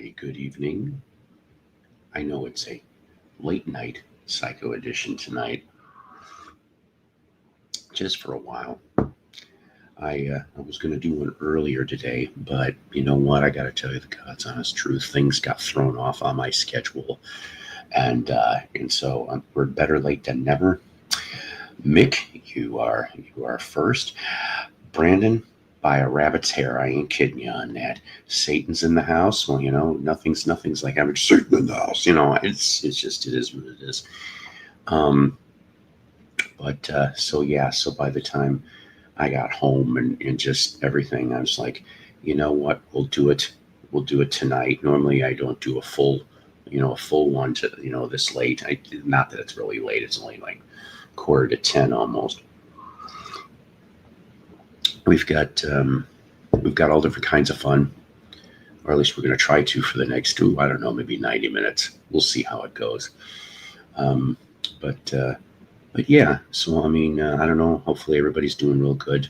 everybody. Good evening. I know it's a late night psycho edition tonight, just for a while. I was going to do one earlier today, but you know what? I got to tell you the God's honest truth. Things got thrown off on my schedule, and so we're better late than never. Mick, you are first. Brandon, by a rabbit's hair. I ain't kidding you on that. Satan's in the house. Well, nothing's like having Satan in the house. It's just it is what it is. Um, so yeah. So by the time I got home and just everything, I was like, you know what? We'll do it. We'll do it tonight. Normally, I don't do a full one to this late. Not that it's really late. It's only like quarter to 10 almost. We've got we've got all different kinds of fun, or at least we're going to try to for the next, I don't know, maybe 90 minutes. We'll see how it goes. Um, but uh, but yeah, so I mean, I don't know. Hopefully everybody's doing real good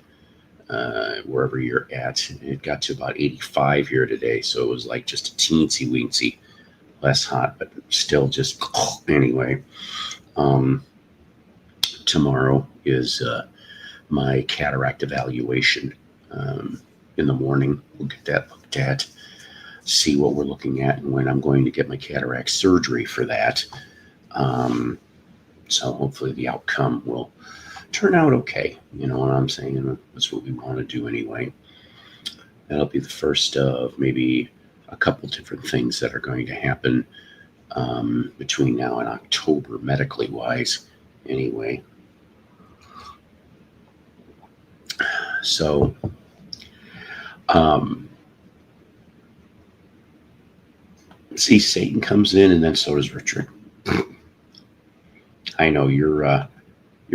wherever you're at. It got to about 85 here today, so it was like just a teensy weensy less hot, but still just anyway. Um, Tomorrow is my cataract evaluation in the morning. We'll get that looked at, see what we're looking at, and when I'm going to get my cataract surgery for that. Um, so hopefully the outcome will turn out okay. You know what I'm saying? That's what we want to do anyway. That'll be the first of maybe a couple different things that are going to happen between now and October, medically wise, anyway. So, um, see, Satan comes in, and then so does Richard. I know you're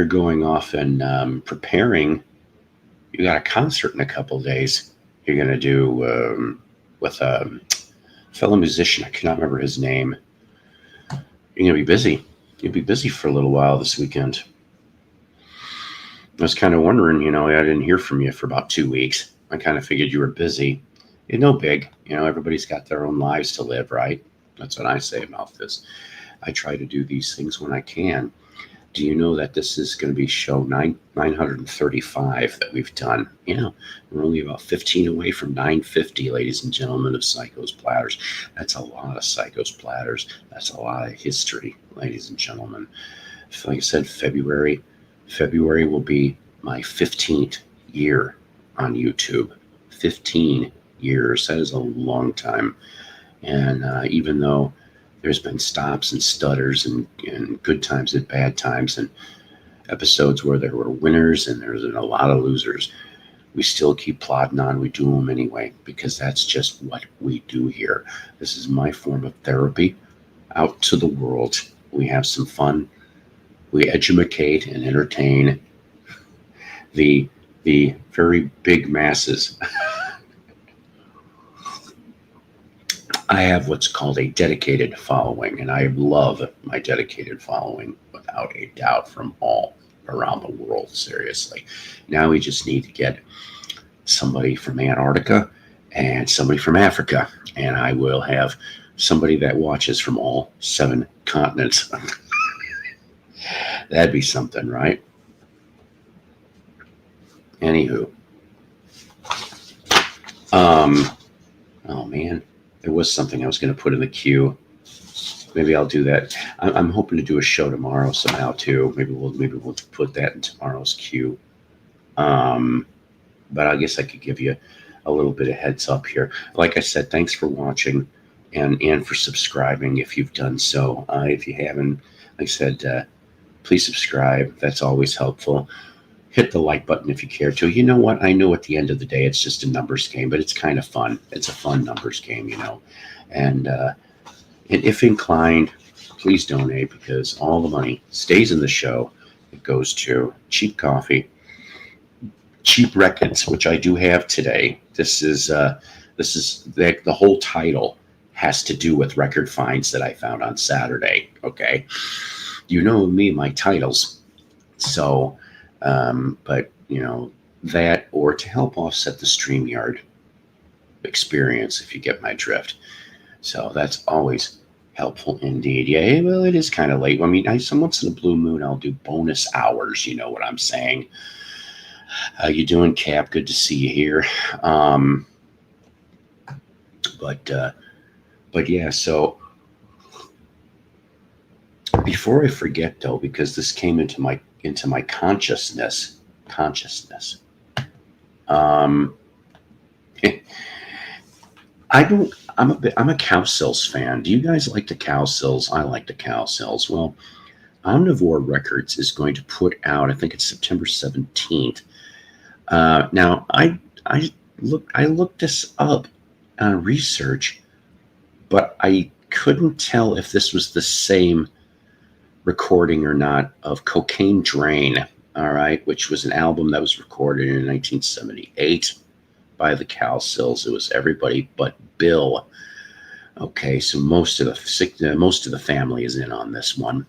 going off and preparing. You got a concert in a couple days. You're gonna do with a fellow musician. I cannot remember his name. You're gonna be busy. You'll be busy for a little while this weekend. I was kind of wondering, I didn't hear from you for about 2 weeks. I kind of figured you were busy. No big. Everybody's got their own lives to live, right? That's what I say about this. I try to do these things when I can. Do you know that this is going to be show 935 that we've done? We're only about 15 away from 950, ladies and gentlemen, of Psychos Platters. That's a lot of Psychos Platters. That's a lot of history, ladies and gentlemen. Like I said, February will be my 15th year on YouTube. 15 years. That is a long time. And even though there's been stops and stutters and good times and bad times and episodes where there were winners and there's been a lot of losers, we still keep plodding on. We do them anyway because that's just what we do here. This is my form of therapy out to the world. We have some fun. We educate and entertain the very big masses. I have what's called a dedicated following, and I love my dedicated following without a doubt from all around the world, seriously. Now we just need to get somebody from Antarctica and somebody from Africa, and I will have somebody that watches from all 7 continents. That'd be something, right? Anywho. Oh man, there was something I was going to put in the queue. Maybe I'll do that. I'm hoping to do a show tomorrow somehow too. Maybe we'll put that in tomorrow's queue. But I guess I could give you a little bit of heads up here. Like I said, thanks for watching and for subscribing if you've done so. If you haven't, like I said, please subscribe. That's always helpful. Hit the like button if you care to. You know what? I know at the end of the day, it's just a numbers game, but it's kind of fun. It's a fun numbers game, And if inclined, please donate because all the money stays in the show. It goes to cheap coffee, cheap records, which I do have today. This is the whole title has to do with record finds that I found on Saturday. Okay, you know me, my titles. So, but that, or to help offset the StreamYard experience, if you get my drift. So that's always helpful indeed. Yeah, well, it is kind of late. I mean, some once in a blue moon, I'll do bonus hours. You know what I'm saying? How you doing, Cap? Good to see you here. Um, but uh, but yeah. So before I forget, though, because this came into my consciousness. Um, I don't. I'm a cow sills fan. Do you guys like the cow sills? I like the cow sills. Well, Omnivore Records is going to put out. I think it's September 17th. Now, I looked this up on research, but I couldn't tell if this was the same recording or not of Cocaine Drain. All right, which was an album that was recorded in 1978 by the Cow Sills. It was everybody but Bill. Okay, so most of the family is in on this one,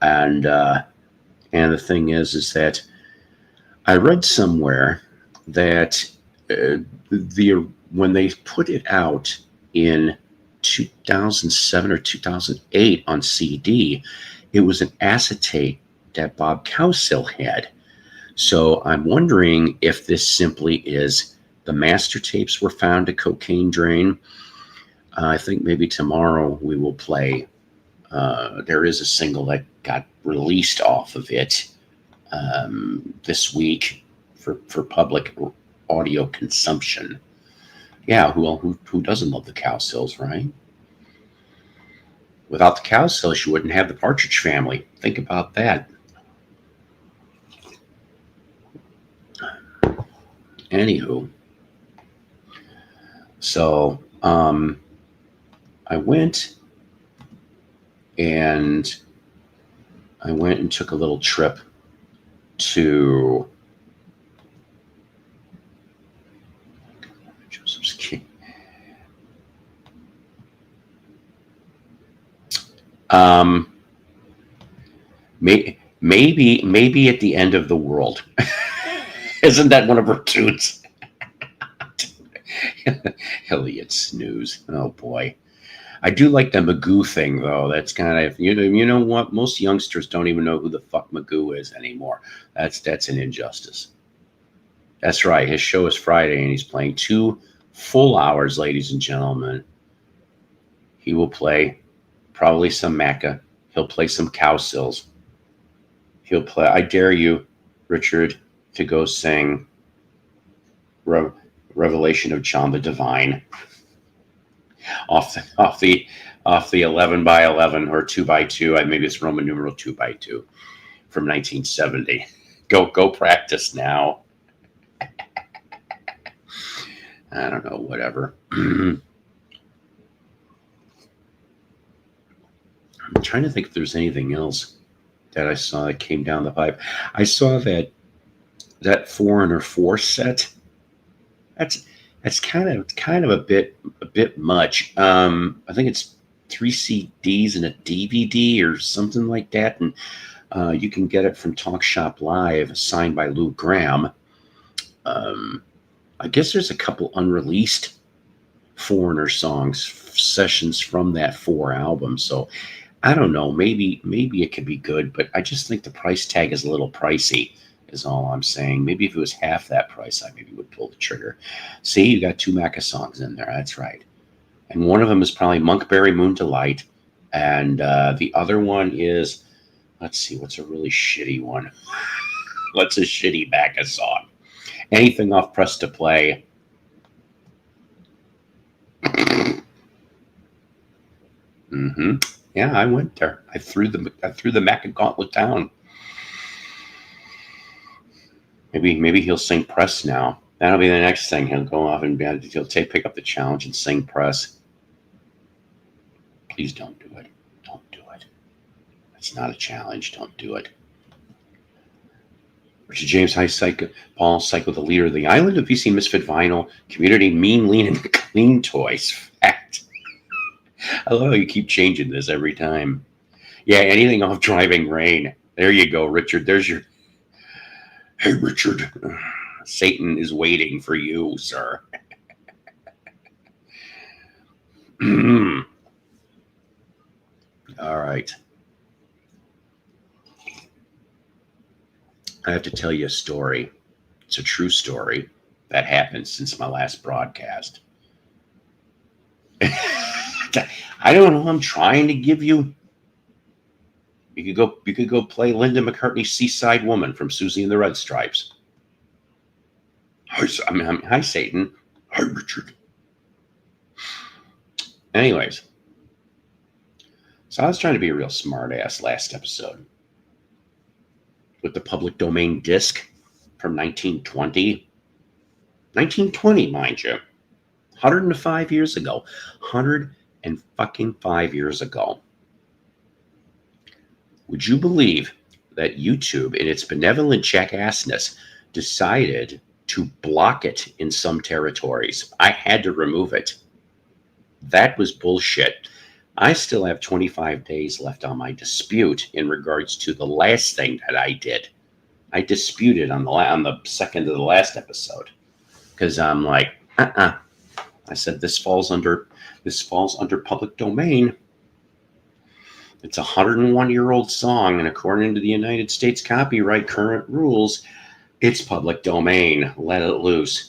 and the thing is that I read somewhere that the when they put it out in 2007 or 2008 on CD, it was an acetate that Bob Cowsill had. So I'm wondering if this simply is the master tapes were found at Cocaine Drain. I think maybe tomorrow we will play. There is a single that got released off of it this week for public audio consumption. Yeah, who doesn't love the Cowsills, right? Without the Cowsills, you wouldn't have the Partridge Family. Think about that. Anywho, so I went and took a little trip to Joseph's King. Maybe at the end of the world. Isn't that one of her tunes? Elliot Snooze. Oh boy. I do like the Magoo thing though. That's kind of you know what? Most youngsters don't even know who the fuck Magoo is anymore. That's an injustice. That's right. His show is Friday and he's playing 2 full hours, ladies and gentlemen. He will play probably some Macca. He'll play some Cowsills. He'll play. I dare you, Richard, to go sing Revelation of John the Divine off the 11 by 11 or 2 by 2. Maybe it's Roman numeral 2 by 2 from 1970. Go practice now. I don't know, whatever. I'm trying to think if there's anything else that I saw that came down the pipe. I saw that Foreigner 4 set. That's kind of a bit much. I think it's 3 CDs and a DVD or something like that, and you can get it from Talk Shop Live, signed by Lou Gramm. I guess there's a couple unreleased Foreigner songs sessions from that 4 albums. So I don't know. Maybe it could be good, but I just think the price tag is a little pricey. Is all I'm saying. Maybe if it was half that price, I maybe would pull the trigger. See, you got 2 Macca songs in there. That's right. And one of them is probably Monkberry Moon Delight. And the other one is, let's see, what's a really shitty one? What's a shitty Macca song? Anything off Press to Play. Mm-hmm. Yeah, I went there. I threw the Macca gauntlet down. Maybe he'll sing Press now. That'll be the next thing. He'll go off and he'll pick up the challenge and sing Press. Please don't do it. Don't do it. It's not a challenge. Don't do it. Richard James High Psycho, Paul Psycho, the leader of the Island of VC Misfit Vinyl Community, Mean, Lean, and Clean Toys. Fact. I love how you keep changing this every time. Yeah, anything off Driving Rain. There you go, Richard. There's your. Hey, Richard. Satan is waiting for you, sir. All right. I have to tell you a story. It's a true story that happened since my last broadcast. I don't know. I'm trying to give you. You could go play Linda McCartney's "Seaside Woman" from Susie and the Red Stripes. Hi, Satan. Hi, Richard. Anyways, so I was trying to be a real smart ass last episode with the public domain disc from 1920. 1920, mind you. 105 years ago. 105 years ago. Would you believe that YouTube, in its benevolent jackassness, decided to block it in some territories? I had to remove it. That was bullshit. I still have 25 days left on my dispute in regards to the last thing that I did. I disputed on the second of the last episode because I'm like, I said this falls under public domain. It's a 101-year-old song, and according to the United States copyright current rules, it's public domain. Let it loose.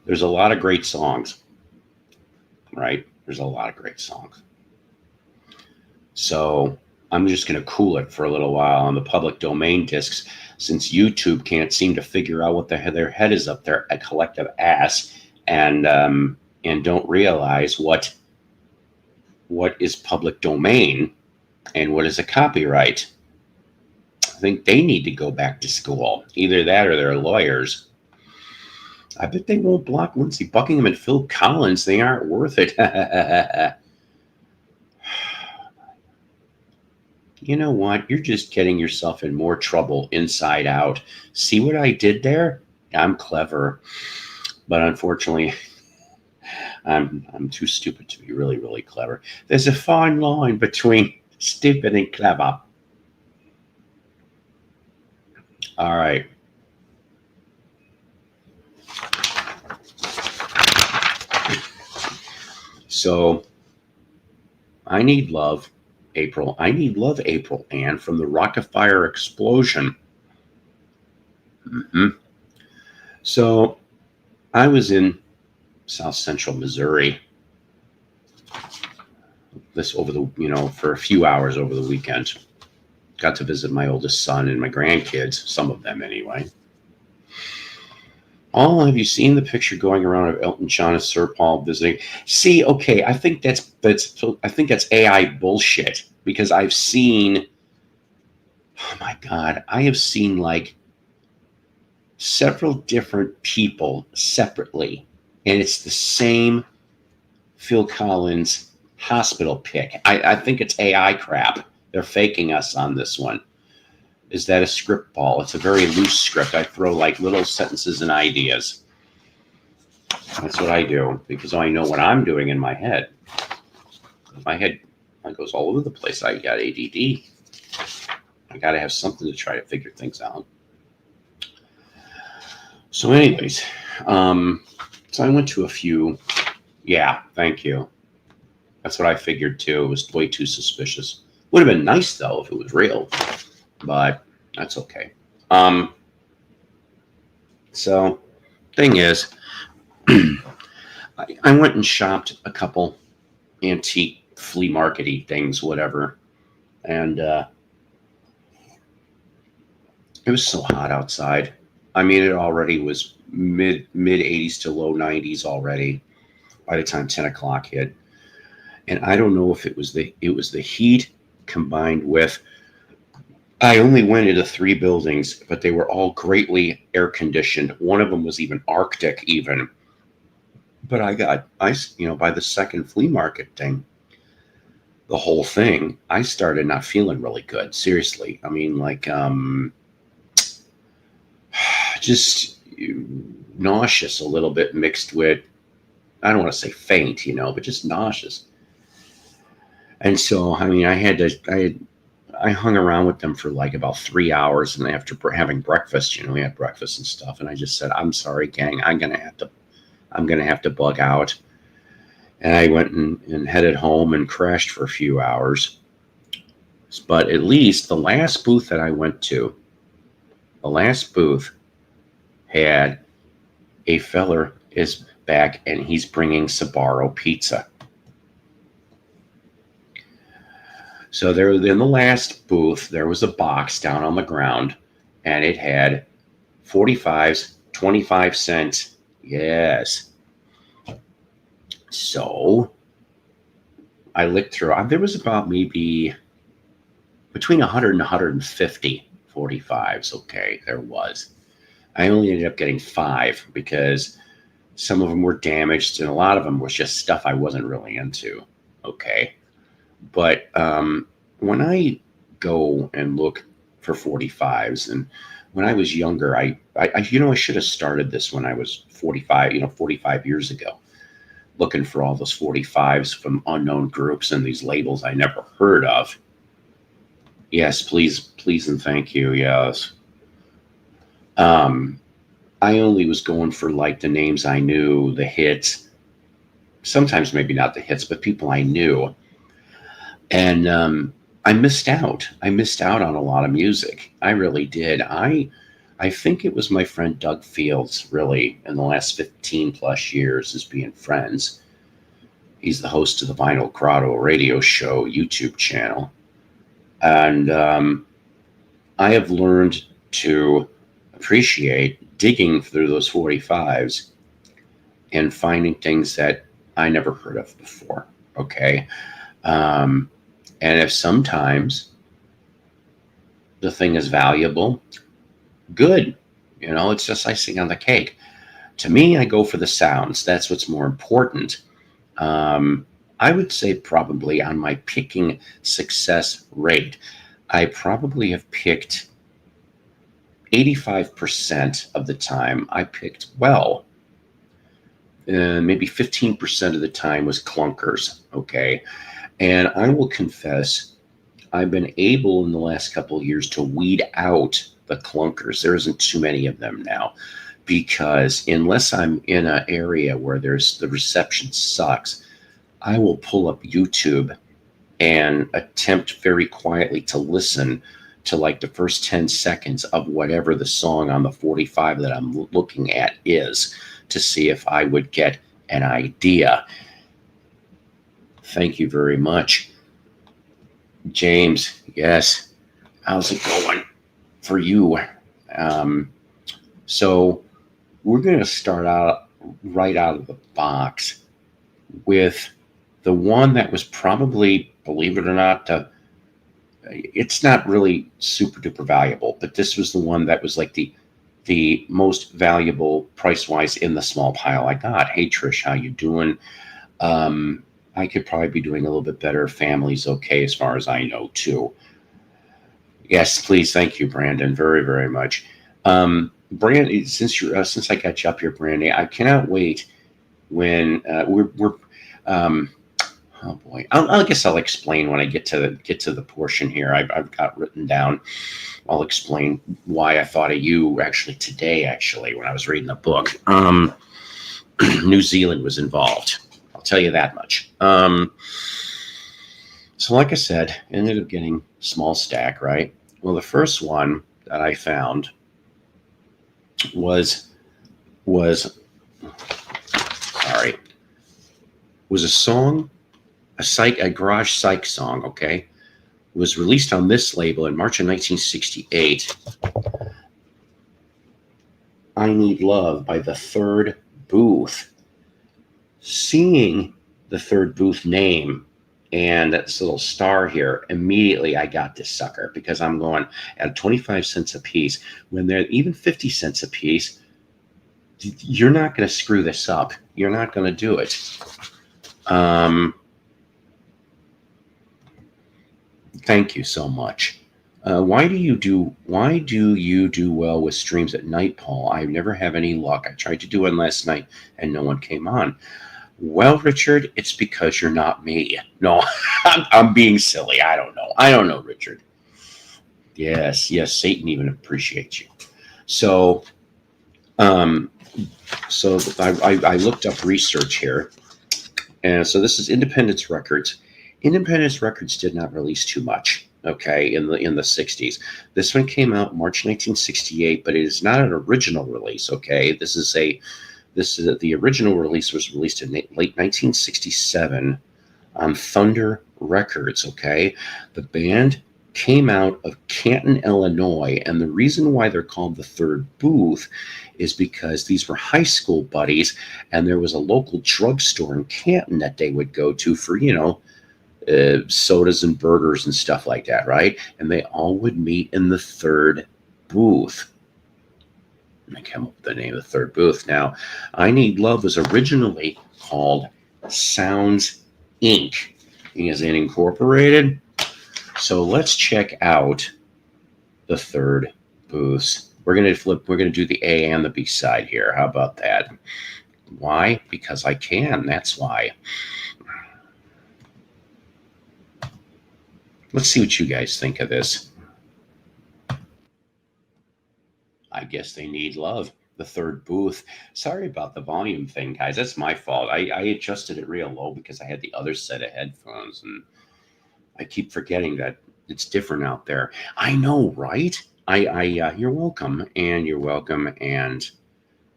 There's a lot of great songs, right? There's a lot of great songs. So I'm just going to cool it for a little while on the public domain discs, since YouTube can't seem to figure out what their head is up their collective ass, and don't realize what is public domain and what is a copyright. I think they need to go back to school. Either that or they're lawyers. I bet they won't block Lindsey Buckingham and Phil Collins. They aren't worth it. You know what? You're just getting yourself in more trouble inside out. See what I did there? I'm clever. But unfortunately, I'm too stupid to be really, really clever. There's a fine line between stupid and clever. All right. So, I Need Love, April. I Need Love, April, Ann, from the Afire explosion. So, I was in South Central Missouri for a few hours over the weekend. Got to visit my oldest son and my grandkids, some of them anyway. Oh, have you seen the picture going around of Elton John and Sir Paul visiting? See, okay, I think that's AI bullshit, because I've seen, oh my God, I have seen like several different people separately, and it's the same Phil Collins hospital pic. I think it's AI crap. They're faking us on this one. Is that a script ball? It's a very loose script. I throw like little sentences and ideas. That's what I do, because I know what I'm doing in my head. My head goes all over the place. I got ADD. I got to have something to try to figure things out. So anyways, so I went to a few. Yeah, thank you. That's what I figured too. It was way too suspicious. Would have been nice though if it was real, but that's okay. So thing is, I went and shopped a couple antique flea market-y things, whatever, and it was so hot outside. I mean, it already was mid 80s to low 90s already by the time 10 o'clock hit, and I don't know if it was the heat combined with, I only went into 3 buildings, but they were all greatly air conditioned. One of them was even Arctic even. But I got ice, by the second flea market thing, the whole thing, I started not feeling really good. Seriously. I mean, like, just nauseous a little bit mixed with, I don't want to say faint, but just nauseous. And so, I mean, I hung around with them for like about 3 hours, and after having breakfast, we had breakfast and stuff, and I just said, "I'm sorry, gang, I'm gonna have to bug out." And I went and headed home and crashed for a few hours. But at least the last booth that I went to, the last booth had a feller is back, and he's bringing Sbarro pizza. So there, in the last booth, there was a box down on the ground, and it had 45s, 25 cents. Yes. So I looked through. There was about maybe between 100 and 150 45s. Okay, there was. I only ended up getting 5 because some of them were damaged, and a lot of them was just stuff I wasn't really into. Okay. But when I go and look for 45s, and when I was younger, I should have started this when I was 45, 45 years ago, looking for all those 45s from unknown groups and these labels I never heard of. Yes, please, and thank you. Yes. I only was going for like the names I knew, the hits, sometimes maybe not the hits, but people I knew. And I missed out. I missed out on a lot of music. I really did. I think it was my friend Doug Fields, really, in the last 15 plus years as being friends. He's the host of the Vinyl Grotto radio show YouTube channel. And I have learned to appreciate digging through those 45s and finding things that I never heard of before. Okay. And if sometimes the thing is valuable, good. It's just icing on the cake. To me, I go for the sounds. That's what's more important. I would say probably on my picking success rate, I probably have picked 85% of the time I picked well. Maybe 15% of the time was clunkers. Okay. And I will confess, I've been able in the last couple of years to weed out the clunkers. There isn't too many of them now, because unless I'm in an area where the reception sucks, I will pull up YouTube and attempt very quietly to listen to like the first 10 seconds of whatever the song on the 45 that I'm looking at is, to see if I would get an idea. Thank you very much. James, yes. How's it going for you? So we're going to start out right out of the box with the one that was probably, believe it or not, it's not really super duper valuable, but this was the one that was like the most valuable price-wise in the small pile I got. Hey, Trish, how you doing? I could probably be doing a little bit better. Family's okay as far as I know, too. Yes, please. Thank you, Brandon, very, very much. Brandon, since I got you up here, Brandon, I cannot wait when we're oh boy, I guess I'll explain when I get to the portion here. I've got written down. I'll explain why I thought of you today, when I was reading the book. New Zealand was involved. I'll tell you that much. So like I said, ended up getting small stack, right? Well, the first one that I found was a song, a garage psych song, okay? It was released on this label in March of 1968. I Need Love by The Third Booth. Seeing The Third Booth name and this little star here, immediately I got this sucker, because I'm going at 25 cents a piece. When they're even 50 cents a piece, you're not going to screw this up. You're not going to do it. Thank you so much. Why do you do well with streams at night, Paul? I never have any luck. I tried to do one last night and no one came on. Well, Richard, it's because you're not me. No, I'm being silly. I don't know, Richard. Yes, yes, Satan even appreciates you. So, um, I looked up research here, and so this is Independence Records. Independence Records did not release too much. Okay, in the 60s. This one came out March 1968, but it is not an original release. Okay, this is the original release was released in late 1967 on Thunder Records. Okay, the band came out of Canton, Illinois, and the reason why they're called the Third Booth is because these were high school buddies, and there was a local drugstore in Canton that they would go to for sodas and burgers and stuff like that, right? And they all would meet in the Third Booth. I came up with the name of the Third Booth. Now, I Need Love was originally called Sounds Inc. As in incorporated. So let's check out the Third Booths. We're gonna do the A and the B side here. How about that? Why? Because I can. That's why. Let's see what you guys think of this. I guess they need love. The Third Booth. Sorry about the volume thing, guys. That's my fault. I adjusted it real low because I had the other set of headphones, and I keep forgetting that it's different out there. I know, right? You're welcome, and you're welcome, and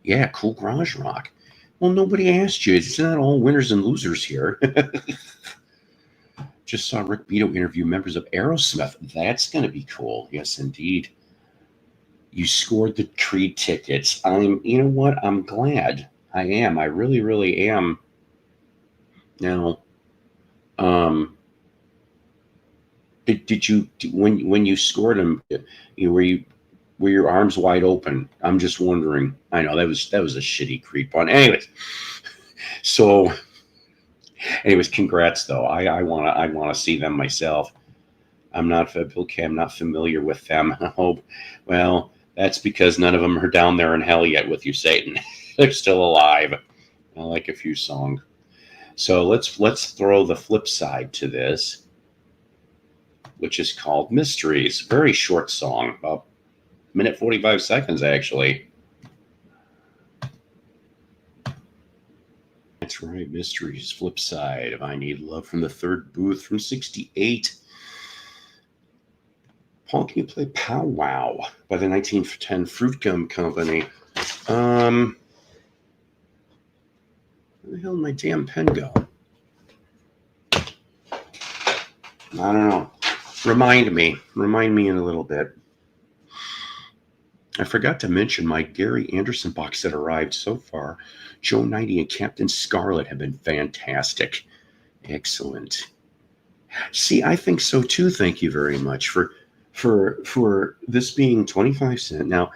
yeah, cool garage rock. Well, nobody asked you. It's not all winners and losers here. Just saw Rick Beato interview members of Aerosmith. That's going to be cool. Yes, indeed. You scored the Creed tickets. You know what? I'm glad. I am. I really, really am. Now, did you when you scored them? Were your arms wide open? I'm just wondering. I know that was a shitty Creed pun. Anyways, congrats though. I wanna see them myself. I'm not familiar with them. Oh, well, that's because none of them are down there in hell yet with you, Satan. They're still alive. I like a few songs. So let's throw the flip side to this, which is called Mysteries. Very short song, about a minute 45 seconds actually. That's right, Mysteries, flip side of I Need Love from the Third Booth from 68. Paul, can you play Pow Wow by the 1910 Fruit Gum Company? Where the hell did my damn pen go? I don't know. Remind me in a little bit. I forgot to mention my Gary Anderson box that arrived so far. Joe 90 and Captain Scarlet have been fantastic. Excellent. See, I think so too. Thank you very much for this being 25 cents. Now,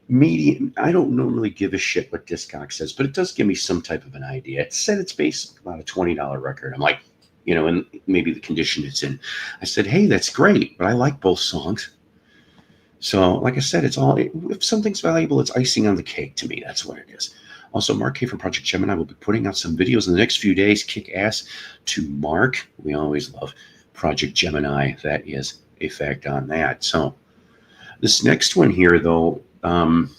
median, I don't normally give a shit what Discog says, but it does give me some type of an idea. It said it's based about a $20 record. I'm like, and maybe the condition it's in. I said, hey, that's great, but I like both songs. So, like I said, if something's valuable, it's icing on the cake to me. That's what it is. Also, Mark K from Project Gemini will be putting out some videos in the next few days. Kick ass to Mark. We always love Project Gemini. That is a fact on that. So, this next one here, though, I'm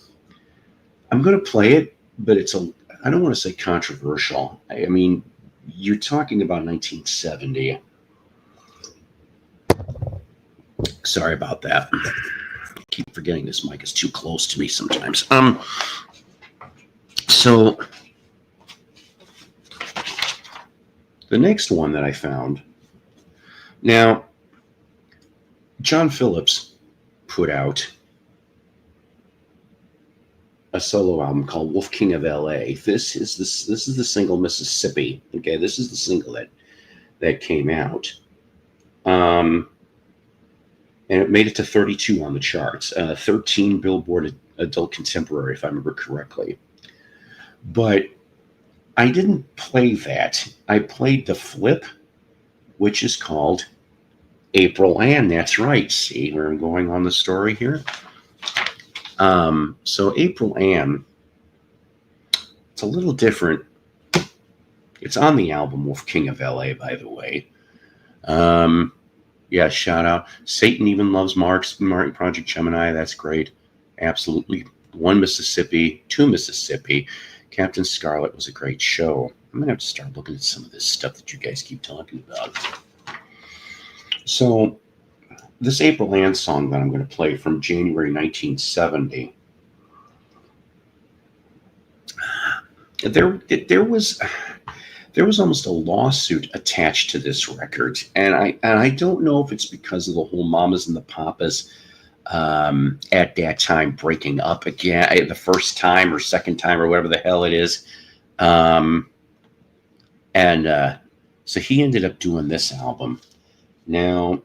going to play it, but I don't want to say controversial. I mean, you're talking about 1970. Sorry about that. I keep forgetting this mic is too close to me sometimes. So the next one that I found, now, John Phillips put out a solo album called Wolf King of LA. This is the single Mississippi. Okay, this is the single that came out. And it made it to 32 on the charts, 13 Billboard Adult Contemporary, if I remember correctly. But I didn't play that. I played the flip, which is called April Ann. That's right. See where I'm going on the story here? So April Ann, it's a little different. It's on the album Wolf King of LA, by the way. Yeah, shout out. Satan even loves Martin Project Gemini. That's great. Absolutely. One Mississippi, two Mississippi. Captain Scarlet was a great show. I'm gonna have to start looking at some of this stuff that you guys keep talking about. So this April Ann song that I'm going to play from January 1970. There was almost a lawsuit attached to this record, and I don't know if it's because of the whole Mamas and the Papas at that time breaking up again, the first time or second time or whatever the hell it is, and so he ended up doing this album. Now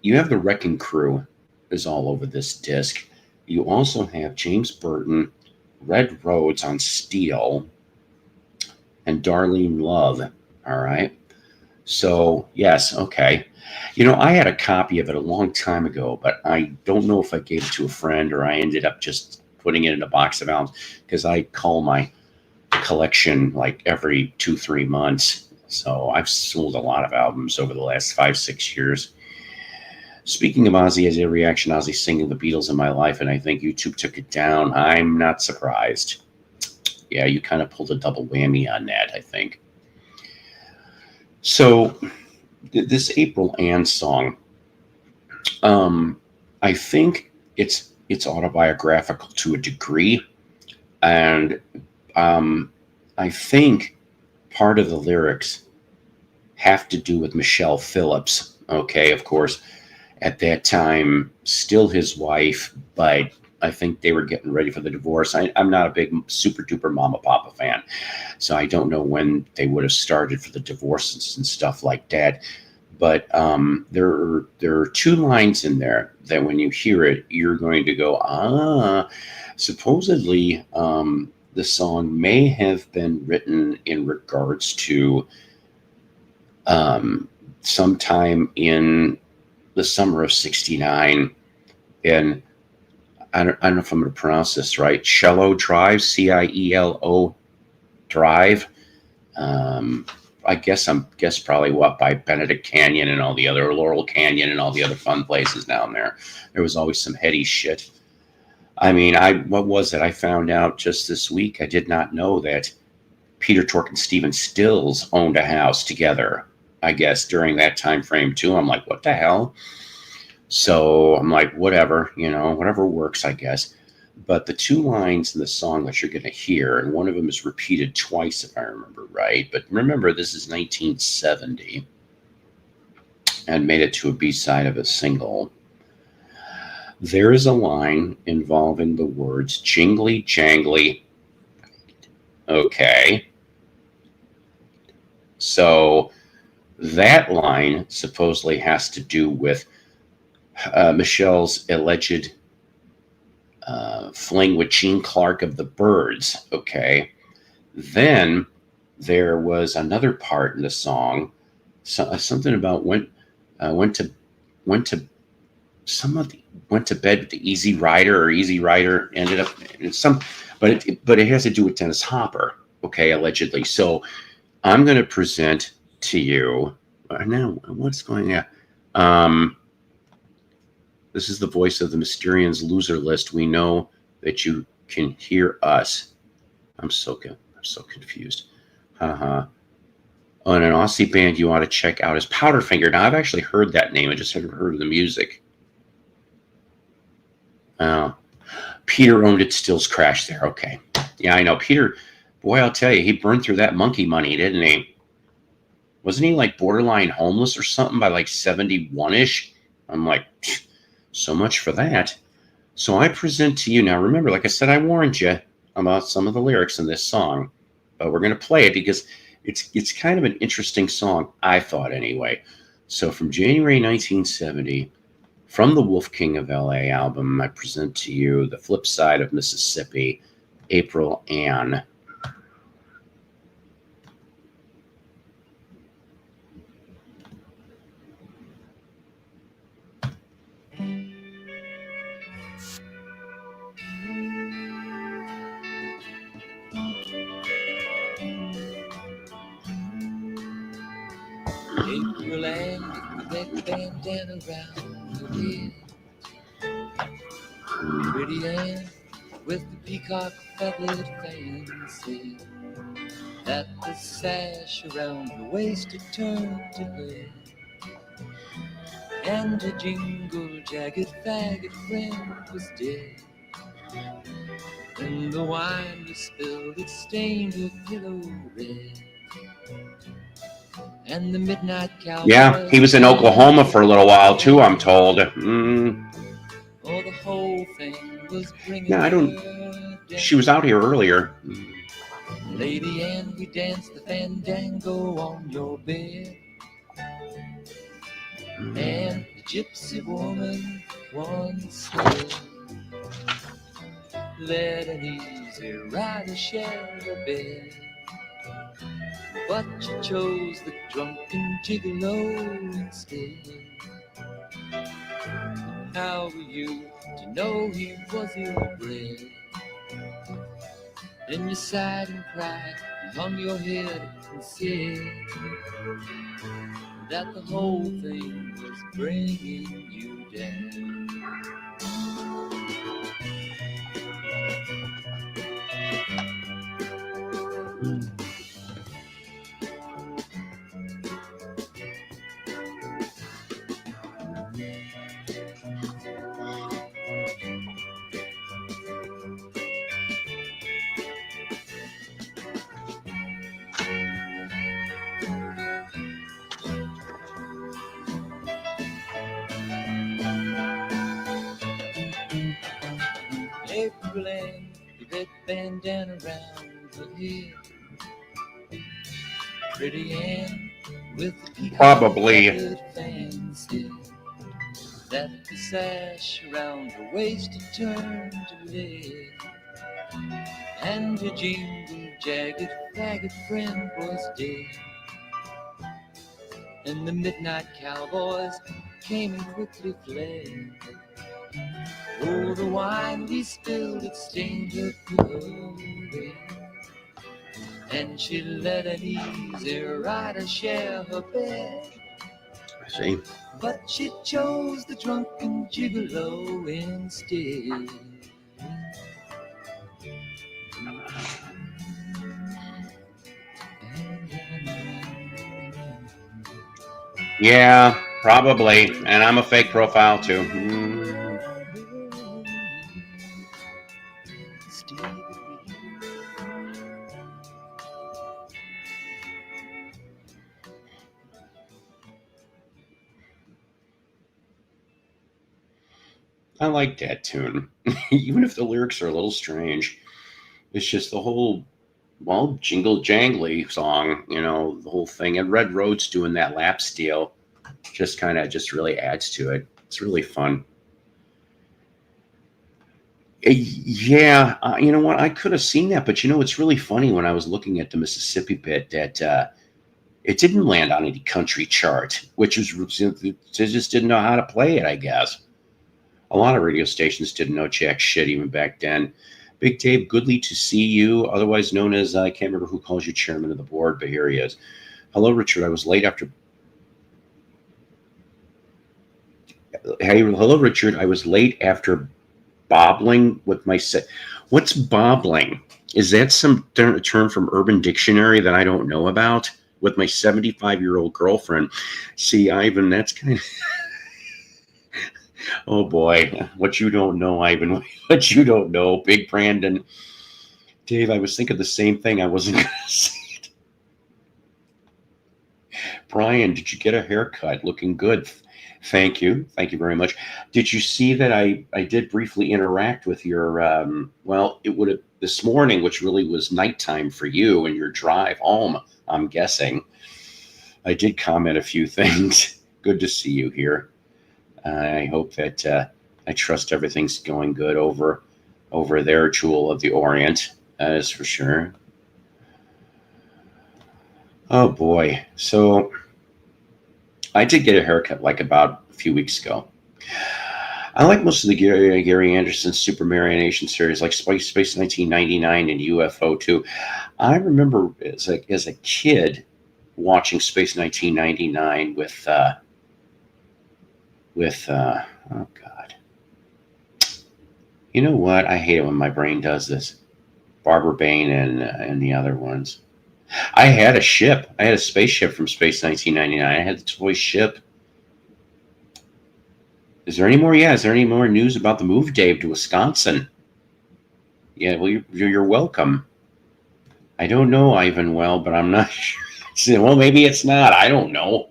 you have the Wrecking Crew is all over this disc. You also have James Burton, Red Rhodes on Steel, and Darlene Love. All right. So, yes, okay. I had a copy of it a long time ago, but I don't know if I gave it to a friend or I ended up just putting it in a box of albums because I call my collection like every 2-3 months. So I've sold a lot of albums over the last 5-6 years. Speaking of Ozzy, as a reaction, Ozzy singing the Beatles in my life, and I think YouTube took it down. I'm not surprised. Yeah, you kind of pulled a double whammy on that, I think. So this April Ann song, I think it's autobiographical to a degree, and I think part of the lyrics have to do with Michelle Phillips. Okay, of course, at that time, still his wife, but I think they were getting ready for the divorce. I'm not a big super duper Mama Papa fan, so I don't know when they would have started for the divorces and stuff like that. But there are two lines in there that when you hear it, you're going to go, ah. Supposedly, the song may have been written in regards to sometime in the summer of '69, and I don't know if I'm going to pronounce this right. Cielo Drive, Cielo Drive. I guess probably what by Benedict Canyon and all the other Laurel Canyon and all the other fun places down there. There was always some heady shit. I mean, what was it? I found out just this week. I did not know that Peter Tork and Stephen Stills owned a house together. I guess during that time frame too. I'm like, what the hell? So I'm like, whatever, whatever works, I guess. But the two lines in the song that you're going to hear, and one of them is repeated twice, if I remember right. But remember, this is 1970 and made it to a B-side of a single. There is a line involving the words jingly jangly. Okay. So that line supposedly has to do with Michelle's alleged fling with Gene Clark of the Byrds. Okay. Then there was another part in the song, something about went to bed with the Easy Rider, or Easy Rider ended up in some, but it has to do with Dennis Hopper. Okay, allegedly. So I'm going to present to you now. What's going on? This is the voice of the Mysterians loser list. We know that you can hear us. I'm so confused. On an Aussie band you ought to check out is Powderfinger. Now, I've actually heard that name. I just haven't heard of the music. Peter owned it, Stills crashed there. Okay. Yeah, I know. Peter, boy, I'll tell you, he burned through that monkey money, didn't he? Wasn't he like borderline homeless or something by like 71-ish? I'm like, so much for that. So I present to you now. Remember, like I said, I warned you about some of the lyrics in this song, but we're going to play it because it's kind of an interesting song, I thought anyway. So from January 1970, from the Wolf King of LA album, I present to you The Flip Side of Mississippi, April Ann. April Ann, red bandana around her head. Pretty Ann with the peacock feathered fan said that the sash around her waist had turned to lead, and her jingle jagged faggot friend was dead. And the wine you spilled, it stained her pillow red. And the midnight cowboy. Yeah, he was in Oklahoma for a little while too, I'm told. Oh, the whole thing was bringing Yeah, I don't. her down. She was out here earlier. Lady Ann, we danced the fandango on your bed. And the gypsy woman once said, let an easy rider share a bed. But you chose the drunken gigolo instead. How were you to know he was ill-bred? Then you sighed and cried and hung your head and said that the whole thing was bringing you down. April and the red bandana around her head. Pretty Ann with the peacock Probably. feathered fan said that the sash around her waist had turned to lead, and her jingle jagged faggot friend was dead. And the midnight cowboys came and quickly fled. Oh, the wine we spilled, it stained her pillow red. And she let an easy rider share her bed. I see. But she chose the drunken gigolo instead. Yeah, probably. And I'm a fake profile too. I like that tune, even if the lyrics are a little strange. It's just the whole, well, jingle jangly song, you know, the whole thing. And Red Road's doing that lap steel, just kind of just really adds to it. It's really fun. Yeah, you know what? I could have seen that, but you know, it's really funny when I was looking at the Mississippi bit that it didn't land on any country chart, which was they just didn't know how to play it, I guess. A lot of radio stations didn't know jack shit even back then. Big Dave, goodly to see you, otherwise known as, I can't remember who calls you chairman of the board, but here he is. Hello, Richard. I was late after. Hey, hello, Richard. I was late after bobbling with my set. What's bobbling? Is that some term from Urban Dictionary that I don't know about? With my 75-year-old girlfriend. See, Ivan, that's kind of. Oh boy, what you don't know, Ivan. What you don't know, Big Brandon. Dave, I was thinking the same thing. I wasn't going to say it. Brian, did you get a haircut? Looking good. Thank you. Thank you very much. Did you see that I did briefly interact with your, well, it would have this morning, which really was nighttime for you and your drive home, I'm guessing. I did comment a few things. Good to see you here. I hope that I trust everything's going good over there, Jewel of the Orient. That is for sure. Oh boy. So I did get a haircut like about a few weeks ago. I like most of the Gary Anderson Super Marionation series, like Space 1999 and UFO 2. I remember as a kid watching Space 1999 with with oh God. You know what? I hate it when my brain does this. Barbara Bain and the other ones. I had a ship. I had a spaceship from Space 1999. I had the toy ship. Is there any more? Yeah, is there any more news about the move, Dave, to Wisconsin? Yeah, well, you're welcome. I don't know Ivan well, but I'm not sure. Well, maybe it's not. I don't know.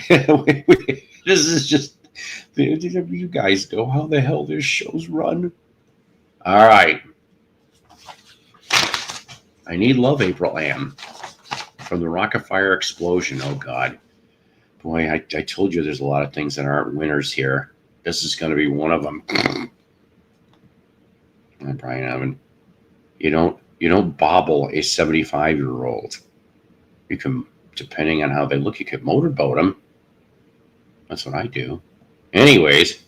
This is just, you guys know how the hell this show's run. All right. I Need Love, April Ann, from the Afire explosion. Oh, God. Boy, I told you there's a lot of things that aren't winners here. This is going to be one of them. Brian Evan, you don't bobble a 75-year-old. You can, depending on how they look, you could motorboat them. That's what I do. Anyways,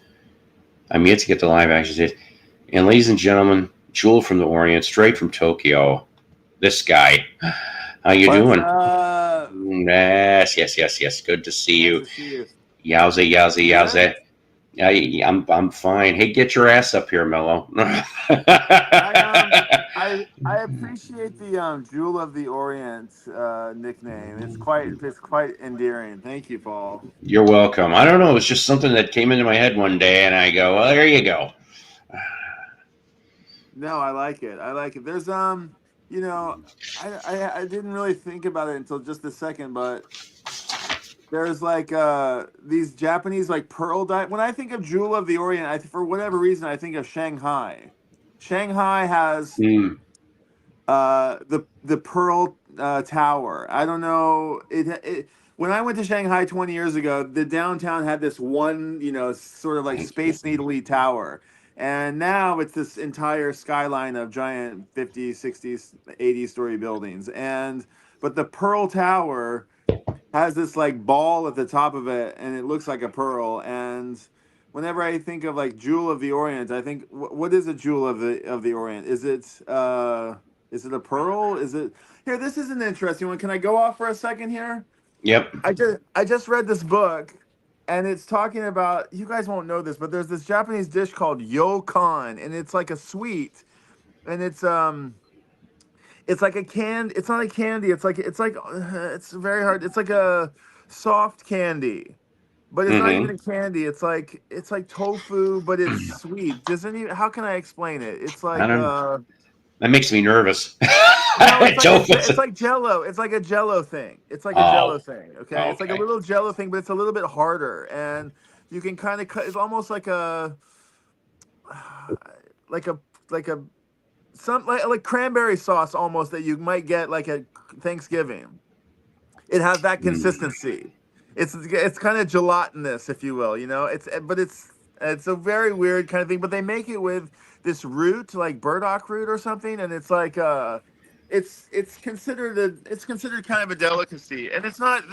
I'm yet to get the live action. And ladies and gentlemen, Jewel from the Orient, straight from Tokyo. This guy. How you doing? Up? Yes. Good to see you. Nice to see you. Yowza. Yeah, I'm fine. Hey, get your ass up here, Mello. I appreciate the Jewel of the Orient nickname. It's quite endearing. Thank you, Paul. You're welcome. I don't know. It's just something that came into my head one day, and I go, well, there you go. No, I like it. There's you know, I didn't really think about it until just a second, but there's like these Japanese like pearl dye. When I think of Jewel of the Orient, for whatever reason, I think of Shanghai. Shanghai has the Pearl Tower. I don't know. When I went to Shanghai 20 years ago, the downtown had this one, sort of like Space Needle-y tower. And now it's this entire skyline of giant 50, 60, 80-story buildings. But the Pearl Tower has this like ball at the top of it, and it looks like a pearl. And whenever I think of like Jewel of the Orient, I think, what is a Jewel of the Orient? Is it a pearl? Is it here? This is an interesting one. Can I go off for a second here? Yep. I just read this book, and it's talking about, you guys won't know this, but there's this Japanese dish called yokan, and it's like a sweet, and it's like a candy. It's not a candy. It's very hard. It's like a soft candy, but it's not even a candy. It's like tofu, but it's sweet. How can I explain it? It's like that makes me nervous. No, it's like Jello. It's like a Jello thing. It's like a Jello thing. Okay, it's like a little Jello thing, but it's a little bit harder, and you can kind of cut. It's almost like like cranberry sauce almost that you might get like at Thanksgiving. It has that consistency. It's kind of gelatinous, if you will. It's a very weird kind of thing. But they make it with this root, like burdock root or something, and it's like it's considered kind of a delicacy, and it's not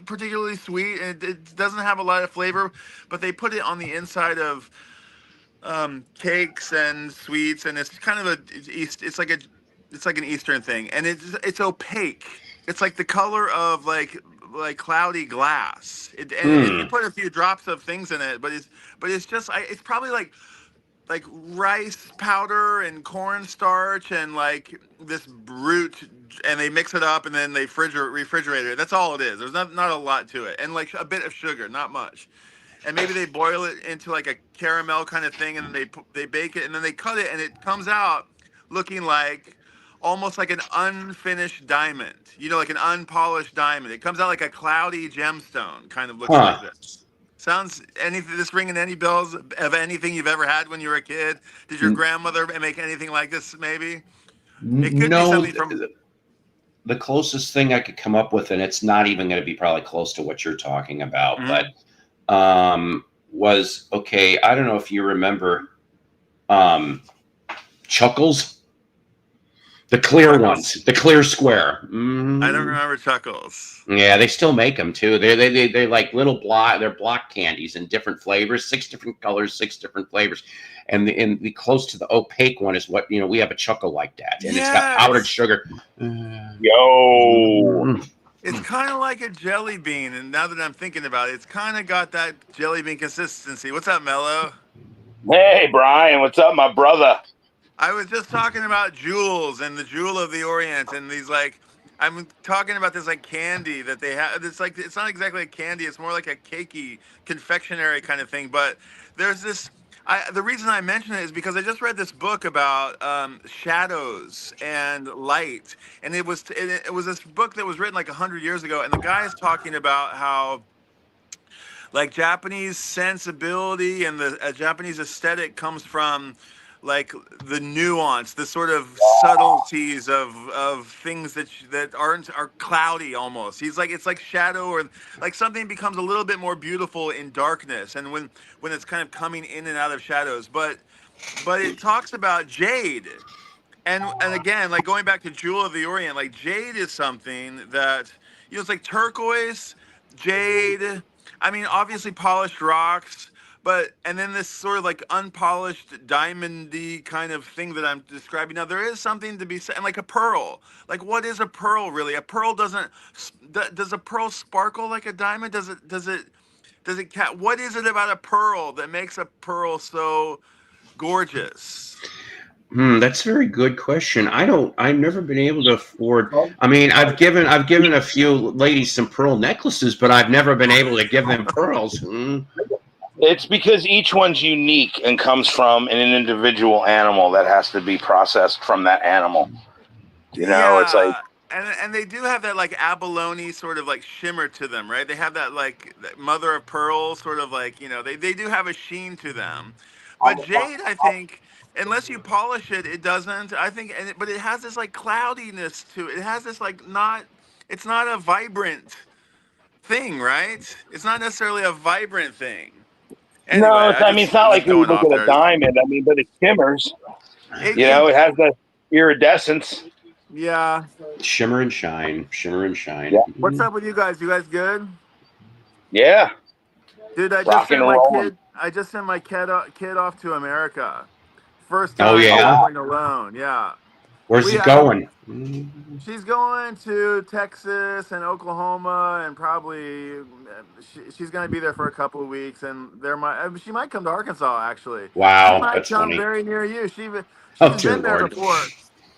particularly sweet, and it doesn't have a lot of flavor, but they put it on the inside of cakes and sweets, and it's kind of it's like an Eastern thing, and it's opaque. It's like the color of like cloudy glass. If you put a few drops of things in it, but it's just it's probably like rice powder and cornstarch and like this root, and they mix it up and then they refrigerate it. That's all it is. There's not a lot to it, and like a bit of sugar, not much. And maybe they boil it into like a caramel kind of thing, and then they bake it, and then they cut it, and it comes out looking like almost like an unfinished diamond. Like an unpolished diamond. It comes out like a cloudy gemstone, kind of looks like this. Sounds this ringing any bells of anything you've ever had when you were a kid? Did your grandmother make anything like this? Maybe it could be something from the closest thing I could come up with, and it's not even going to be probably close to what you're talking about, but was okay. I don't know if you remember Chuckles. The clear ones, the clear square. I don't remember Chuckles. Yeah, they still make them too. They're like little block. They're block candies in different flavors, 6 different colors, 6 different flavors. And the close to the opaque one is what we have a Chuckle like that, and it's got powdered sugar. Yo, It's kind of like a jelly bean, and now that I'm thinking about it, it's kind of got that jelly bean consistency. What's up, Mello? Hey, Brian, what's up, my brother? I was just talking about jewels and the jewel of the Orient, and these like I'm talking about this like candy that they have. It's like it's not exactly a candy; it's more like a cakey confectionery kind of thing. But there's this. The reason I mention it is because I just read this book about shadows and light, and it was this book that was written like 100 years ago, and the guy is talking about how like Japanese sensibility and the Japanese aesthetic comes from like the nuance, the sort of subtleties of things that are cloudy almost. He's like it's like shadow or like something becomes a little bit more beautiful in darkness and when it's kind of coming in and out of shadows. But it talks about jade. And again, like going back to Jewel of the Orient, like jade is something that it's like turquoise, jade. I mean, obviously polished rocks, but and then this sort of like unpolished diamondy kind of thing that I'm describing. Now there is something to be said, and like a pearl. Like what is a pearl really? A pearl doesn't. Does a pearl sparkle like a diamond? What is it about a pearl that makes a pearl so gorgeous? That's a very good question. I've never been able to afford. I mean, I've given a few ladies some pearl necklaces, but I've never been able to give them pearls. It's because each one's unique and comes from an individual animal that has to be processed from that animal. It's like and they do have that like abalone sort of like shimmer to them, right? They have that like that mother of pearl sort of like they do have a sheen to them. But jade, I think, unless you polish it, it doesn't. I think, but it has this like cloudiness to it. It has this like not. It's not a vibrant thing, right? It's not necessarily a vibrant thing. Anyway, it's not I'm like just you going look off at a there. diamond. I mean, but it shimmers. It has the iridescence. Yeah. Shimmer and shine, shimmer and shine. Yeah. What's up with you guys? You guys good? Yeah. Dude, I just Rock sent and my rolling. kid. I just sent my kid off to America. First Oh time yeah, going alone. Yeah. where's he I mean, going? she's going to Texas and Oklahoma, and probably she's going to be there for a couple of weeks. And she might come to Arkansas. Actually, she Wow, might that's come funny. very near you. Oh She's dear been there Lord. before.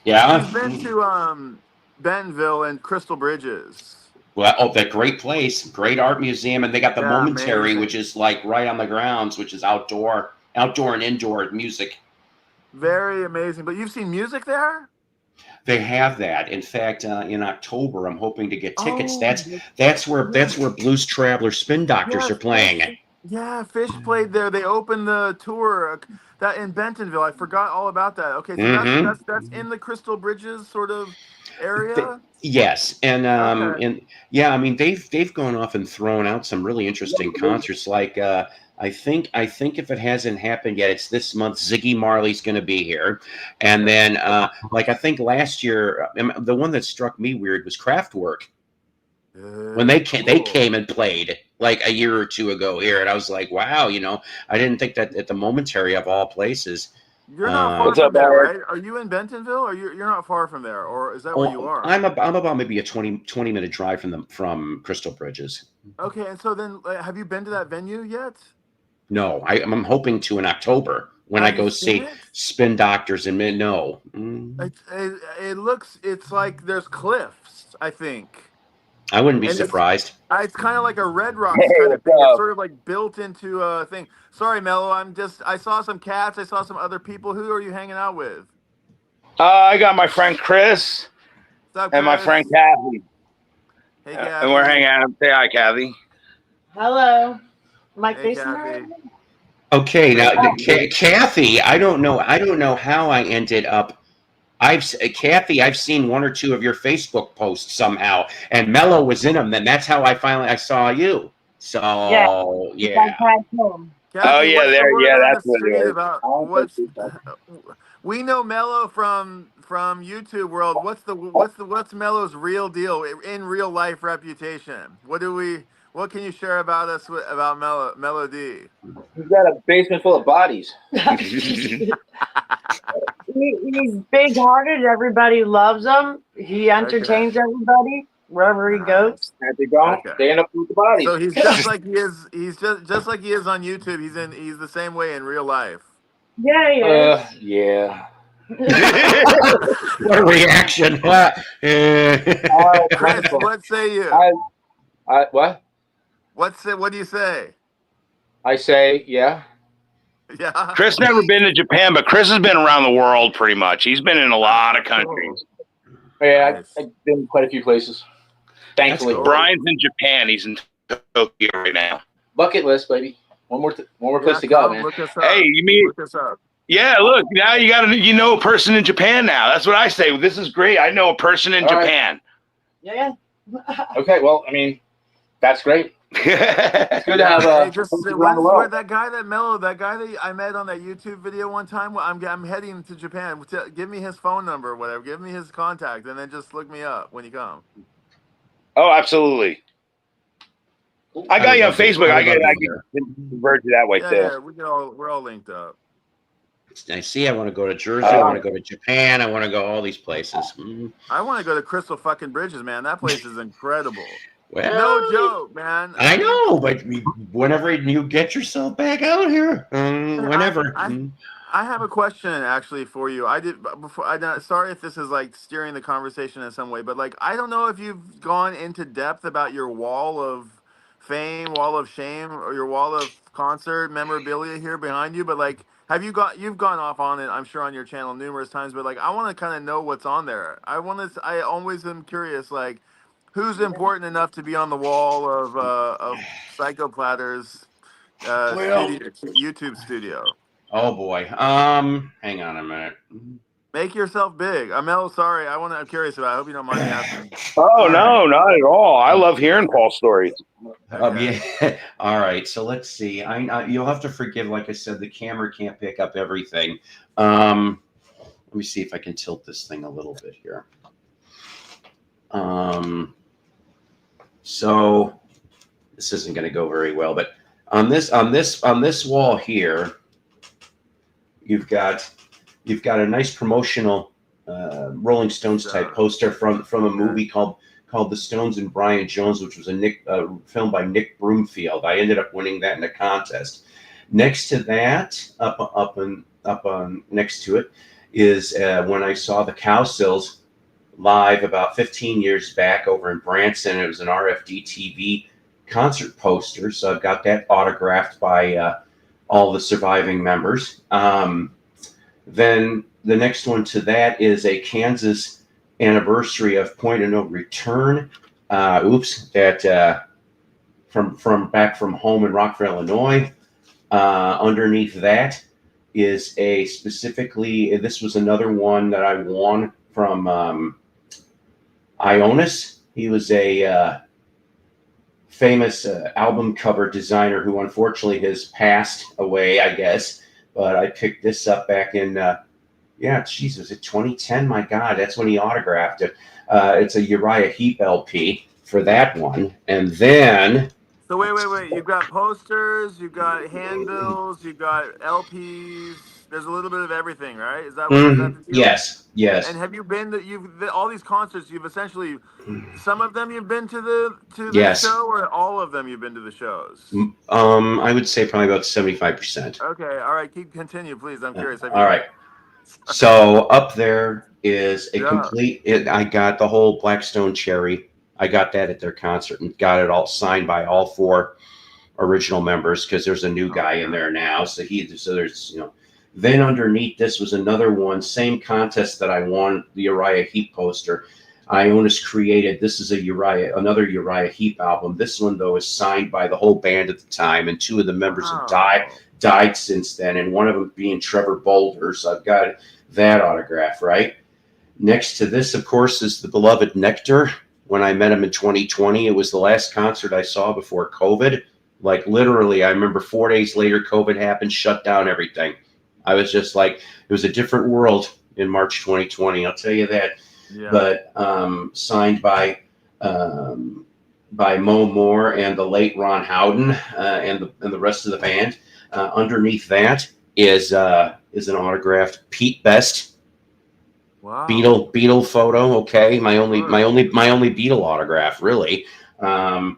Yeah. She's been to Bentonville and Crystal Bridges. Well, oh, that great place, great art museum, and they got the Yeah, Momentary, amazing. which is like right on the grounds, which is outdoor and indoor music. Very amazing. But you've seen music there? They have that. In fact, in October, I'm hoping to get tickets. Oh, That's where Blues Traveler Spin Doctors yeah, are playing. Fish played there. They opened the tour that in Bentonville. I forgot all about that. Okay, so that's in the Crystal Bridges sort of area. Yes, and Okay. yeah, I mean they've gone off and thrown out some really interesting concerts. Like I think if it hasn't happened yet, it's this month. Ziggy Marley's going to be here, and then like I think last year, the one that struck me weird was Kraftwerk. When they came and played like a year or two ago here, and I was like, wow, I didn't think that at the Momentary of all places. You're not far What's from up, there, Eric? right? Are you in Bentonville? Or you're not far from there, or is that where you are? I'm about maybe a 20-minute drive from Crystal Bridges. Okay, and so then have you been to that venue yet? No, I'm hoping to in October when I Have go you seen see it? Spin Doctors in mid. No. It's like there's cliffs, I think. I wouldn't be And surprised. it's kind of like a Red Rocks Hey, kind of what's thing. It's up? sort of like built into a thing. Sorry, Mello. I saw some cats. I saw some other people. Who are you hanging out with? I got my friend Chris What's up, and my Chris? friend Kathy. Hey, Kathy. And we're hanging out. Say hi, Kathy. Hello. Mike Hey, Mason. Kathy. Okay, now Kathy, I don't know how I ended up. Kathy, I've seen one or two of your Facebook posts somehow, and Mello was in them. Then that's how I saw you. So yeah. Kathy, Oh yeah, what's the there. word Yeah, on that's the what street it is. about what's? We know Mello from YouTube world. What's Mello's real deal in real life reputation? What can you share about us about Mello D? He's got a basement full of bodies. He's big-hearted. Everybody loves him. He entertains everybody. Wherever he goes. And if they don't, Okay. they end up with the bodies. So he's just like he is. He's just like he is on YouTube. He's the same way in real life. Yeah, he is. Yeah. What a reaction! Chris, what say you? What? What do you say? I say, yeah. Yeah. Chris never been to Japan, but Chris has been around the world pretty much. He's been in a lot of countries. Yeah, Nice. I've been quite a few places. Thankfully. cool. Brian's in Japan. He's in Tokyo right now. Bucket list, baby. One more place to Yeah, go, come, man. Look us up. Hey, you mean? Look us up. Yeah, look, now you know a person in Japan now. That's what I say. This is great. I know a person in All right. Japan. Yeah. Okay, well, I mean, that's great. It's good to have Hey, just around the world. that guy that I met on that YouTube video one time. I'm heading to Japan. Give me his phone number or whatever. Give me his contact, and then just look me up when you come. Oh, absolutely. I got you on Facebook. I can convert you that way too. Yeah, we're all linked up. I see. I want to go to Jersey. I want to go to Japan. I want to go all these places. I want to go to Crystal fucking Bridges, man. That place is incredible. Well, No joke, man. I know, but whenever you get yourself back out here, whenever. I have a question actually for you. Sorry if this is like steering the conversation in some way, but like I don't know if you've gone into depth about your wall of fame, wall of shame, or your wall of concert memorabilia here behind you. But like, you've gone off on it, I'm sure, on your channel numerous times. But like, I want to kind of know what's on there. I always am curious, like, who's important enough to be on the wall of Psycho Platter's YouTube studio. Oh boy. Hang on a minute. Make yourself big. Sorry, I'm curious about it. I hope you don't mind me asking. Oh, no, not at all. I love hearing Paul's stories. Yeah. All right. So let's see. You'll have to forgive. Like I said, the camera can't pick up everything. Let me see if I can tilt this thing a little bit here. So this isn't going to go very well, but on this wall here, you've got a nice promotional Rolling Stones type poster from a movie called The Stones and Brian Jones, which was a film by Nick Broomfield. I ended up winning that in a contest. Next to that, next to it is when I saw the Cowsills live about 15 years back over in Branson. It was an RFD TV concert poster, so I've got that autographed by all the surviving members. Then the next one to that is a Kansas anniversary of Point of No Return. That from back from home in Rockville, Illinois. Underneath that is this was another one that I won from Ionis. He was a famous album cover designer who unfortunately has passed away, I guess. But I picked this up back in, was it 2010? My God, that's when he autographed it. It's a Uriah Heep LP for that one. And then... So wait. You've got posters, you've got handbills, you've got LPs. There's a little bit of everything, right? Is that the deal? Yes. And have you been to all these concerts? You've essentially, some of them you've been to the Yes. show, or all of them you've been to the shows? I would say probably about 75%. Okay, all right. Continue, please. I'm curious. All right. So up there is a complete. I got the whole Blackstone Cherry. I got that at their concert and got it all signed by all 4 original members because there's a new guy in there now. So there's Then underneath this was another one, same contest that I won, the Uriah Heep poster. Ionis created. This is another Uriah Heep album. This one though is signed by the whole band at the time, and 2 of the members have died since then, and one of them being Trevor Boulder. So I've got that autograph right next to this. Of course, is the beloved Nectar. When I met him in 2020, it was the last concert I saw before COVID. Like literally, I remember 4 days later, COVID happened, shut down everything. I was just like, it was a different world in March 2020. I'll tell you that. Yeah. But signed by Mo Moore and the late Ron Howden and the rest of the band. Underneath that is an autographed Pete Best Wow. Beatle photo. Okay, my only Beatle autograph, really. Wow.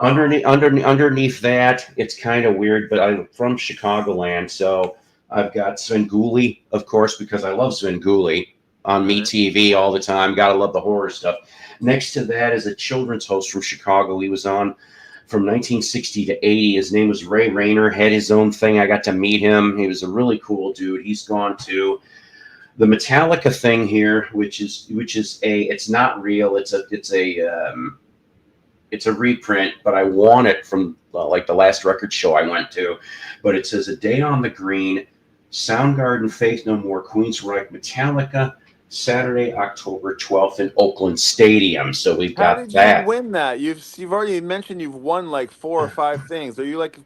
Underneath that, it's kind of weird, but I'm from Chicagoland, so I've got Svengoolie, of course, because I love Svengoolie on Right. MeTV all the time. Gotta love the horror stuff. Next to that is a children's host from Chicago. He was on from 1960 to 80. His name was Ray Rayner. Had his own thing. I got to meet him. He was a really cool dude. He's gone to the Metallica thing here, which is it's not real. It's a reprint, but I want it from like the last record show I went to. But it says A Day on the Green, Soundgarden, Faith No More, Queensryche, Metallica, Saturday, October 12th in Oakland Stadium. So we've How got did you that. win that? You've already mentioned you've won like 4 or 5 things. Are you like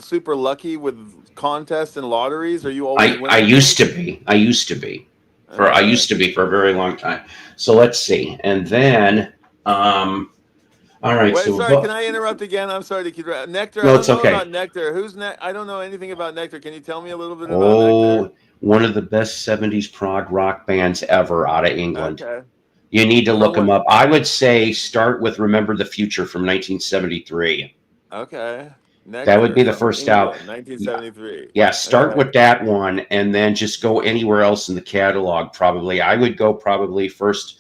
super lucky with contests and lotteries? Are you always I winning used things? to be. I used to be Okay. for a very long time. So let's see. And then all right, Wait, so sorry, can I interrupt again? I'm sorry to keep Nectar. I no, don't it's know okay. about Nectar. I don't know anything about Nectar. Can you tell me a little bit about Nectar? Oh, one of the best 70s prog rock bands ever out of England. Okay. You need to From look them what? up. I would say start with Remember the Future from 1973. Okay. That would Nectar be the from first album. England, 1973. Yeah, start Okay. with that one and then just go anywhere else in the catalog probably. I would go probably first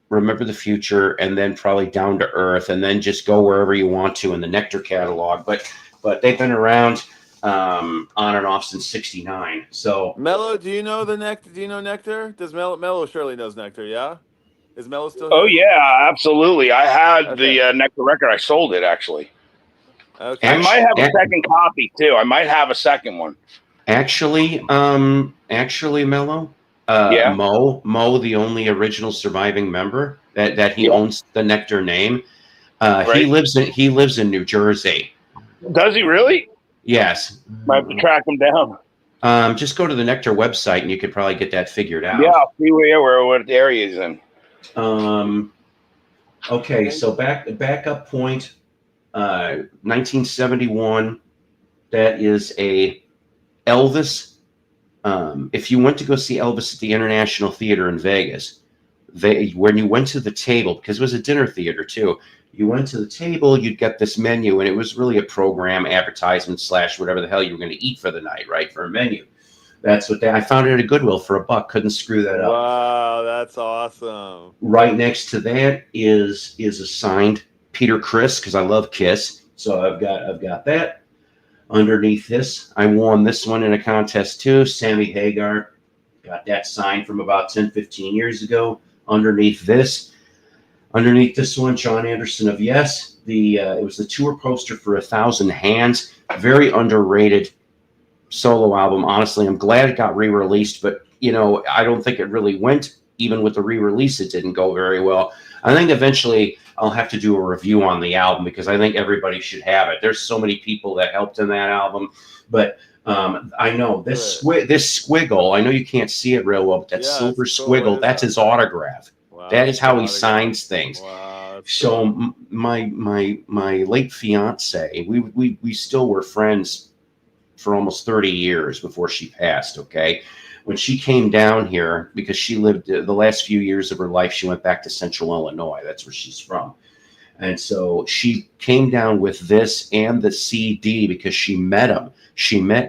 Remember the Future and then probably Down to Earth and then just go wherever you want to in the Nectar catalog. But they've been around on and off since '69. So Mello, do you know the Nectar? Do you know Nectar? Does Mello surely knows Nectar? Yeah. Is Mello still Oh here? yeah, absolutely. I had Okay. the Nectar record. I sold it actually. Okay. I might have a Ac- second copy too. I might have a second one. Actually, Mello, Yeah. Mo, the only original surviving member that he Yeah. owns the Nectar name. Right. He lives in New Jersey. Does he really? Yes. Might have to track him down. Just go to the Nectar website and you could probably get that figured Yeah, out. I'll see what area he's in. Okay, so backup point, 1971. That is a Elvis. If you went to go see Elvis at the International Theater in Vegas, when you went to the table, because it was a dinner theater too, you went to the table, you'd get this menu, and it was really a program advertisement / whatever the hell you were going to eat for the night, right? For a menu. That's what I found it at a Goodwill for $1. Couldn't screw that up. Wow, that's awesome. Right next to that is a signed Peter Criss because I love Kiss. So I've got that. Underneath this, I won this one in a contest too. Sammy Hagar got that signed from about 10, 15 years ago. Underneath this one, John Anderson of Yes. It was the tour poster for 1,000 Hands. Very underrated solo album. Honestly, I'm glad it got re-released, but I don't think it really went. Even with the re-release, it didn't go very well. I think eventually I'll have to do a review on the album because I think everybody should have it. There's so many people that helped in that album, but I know this squiggle. I know you can't see it real well, but that silver squiggle, that's his autograph. Wow, That is how he autograph. signs things. Wow, so cool. my late fiance, we still were friends for almost 30 years before she passed. Okay. When she came down here, because she lived the last few years of her life, she went back to Central Illinois. That's where she's from. And so she came down with this and the CD because she met him.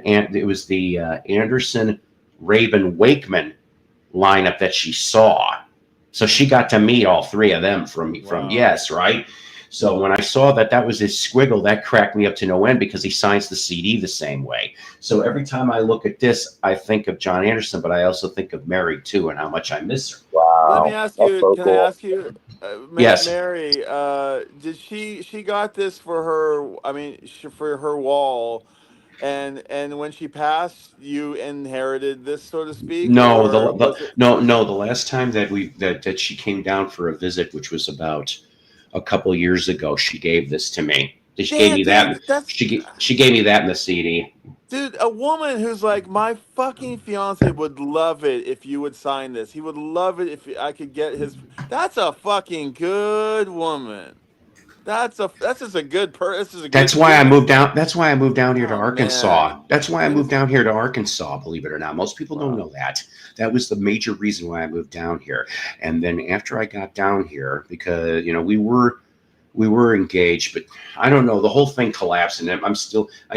And it was the Anderson Raven Wakeman lineup that she saw. So she got to meet all three of them from Yes, right? So when I saw that was his squiggle, that cracked me up to no end because he signs the CD the same way. So every time I look at this, I think of John Anderson, but I also think of Mary too and how much I miss her. Wow. Let me ask you. So can cool. I ask you, yes. Mary? Did she got this for her? I mean, for her wall. And when she passed, you inherited this, so to speak. No, or the last time that she came down for a visit, which was about a couple years ago, she gave this to me. She gave me that. She gave me that in the CD. Dude, a woman who's like, my fucking fiance would love it if you would sign this. He would love it if I could get his. That's a fucking good woman. That's just a good This is a good. That's why I moved down. That's why I moved down here to Oh, Arkansas. man. That's why I It moved is- down here to Arkansas. Believe it or not, most people don't Wow. know that. That was the major reason why I moved down here. And then after I got down here, because we were engaged, but I don't know, the whole thing collapsed, and I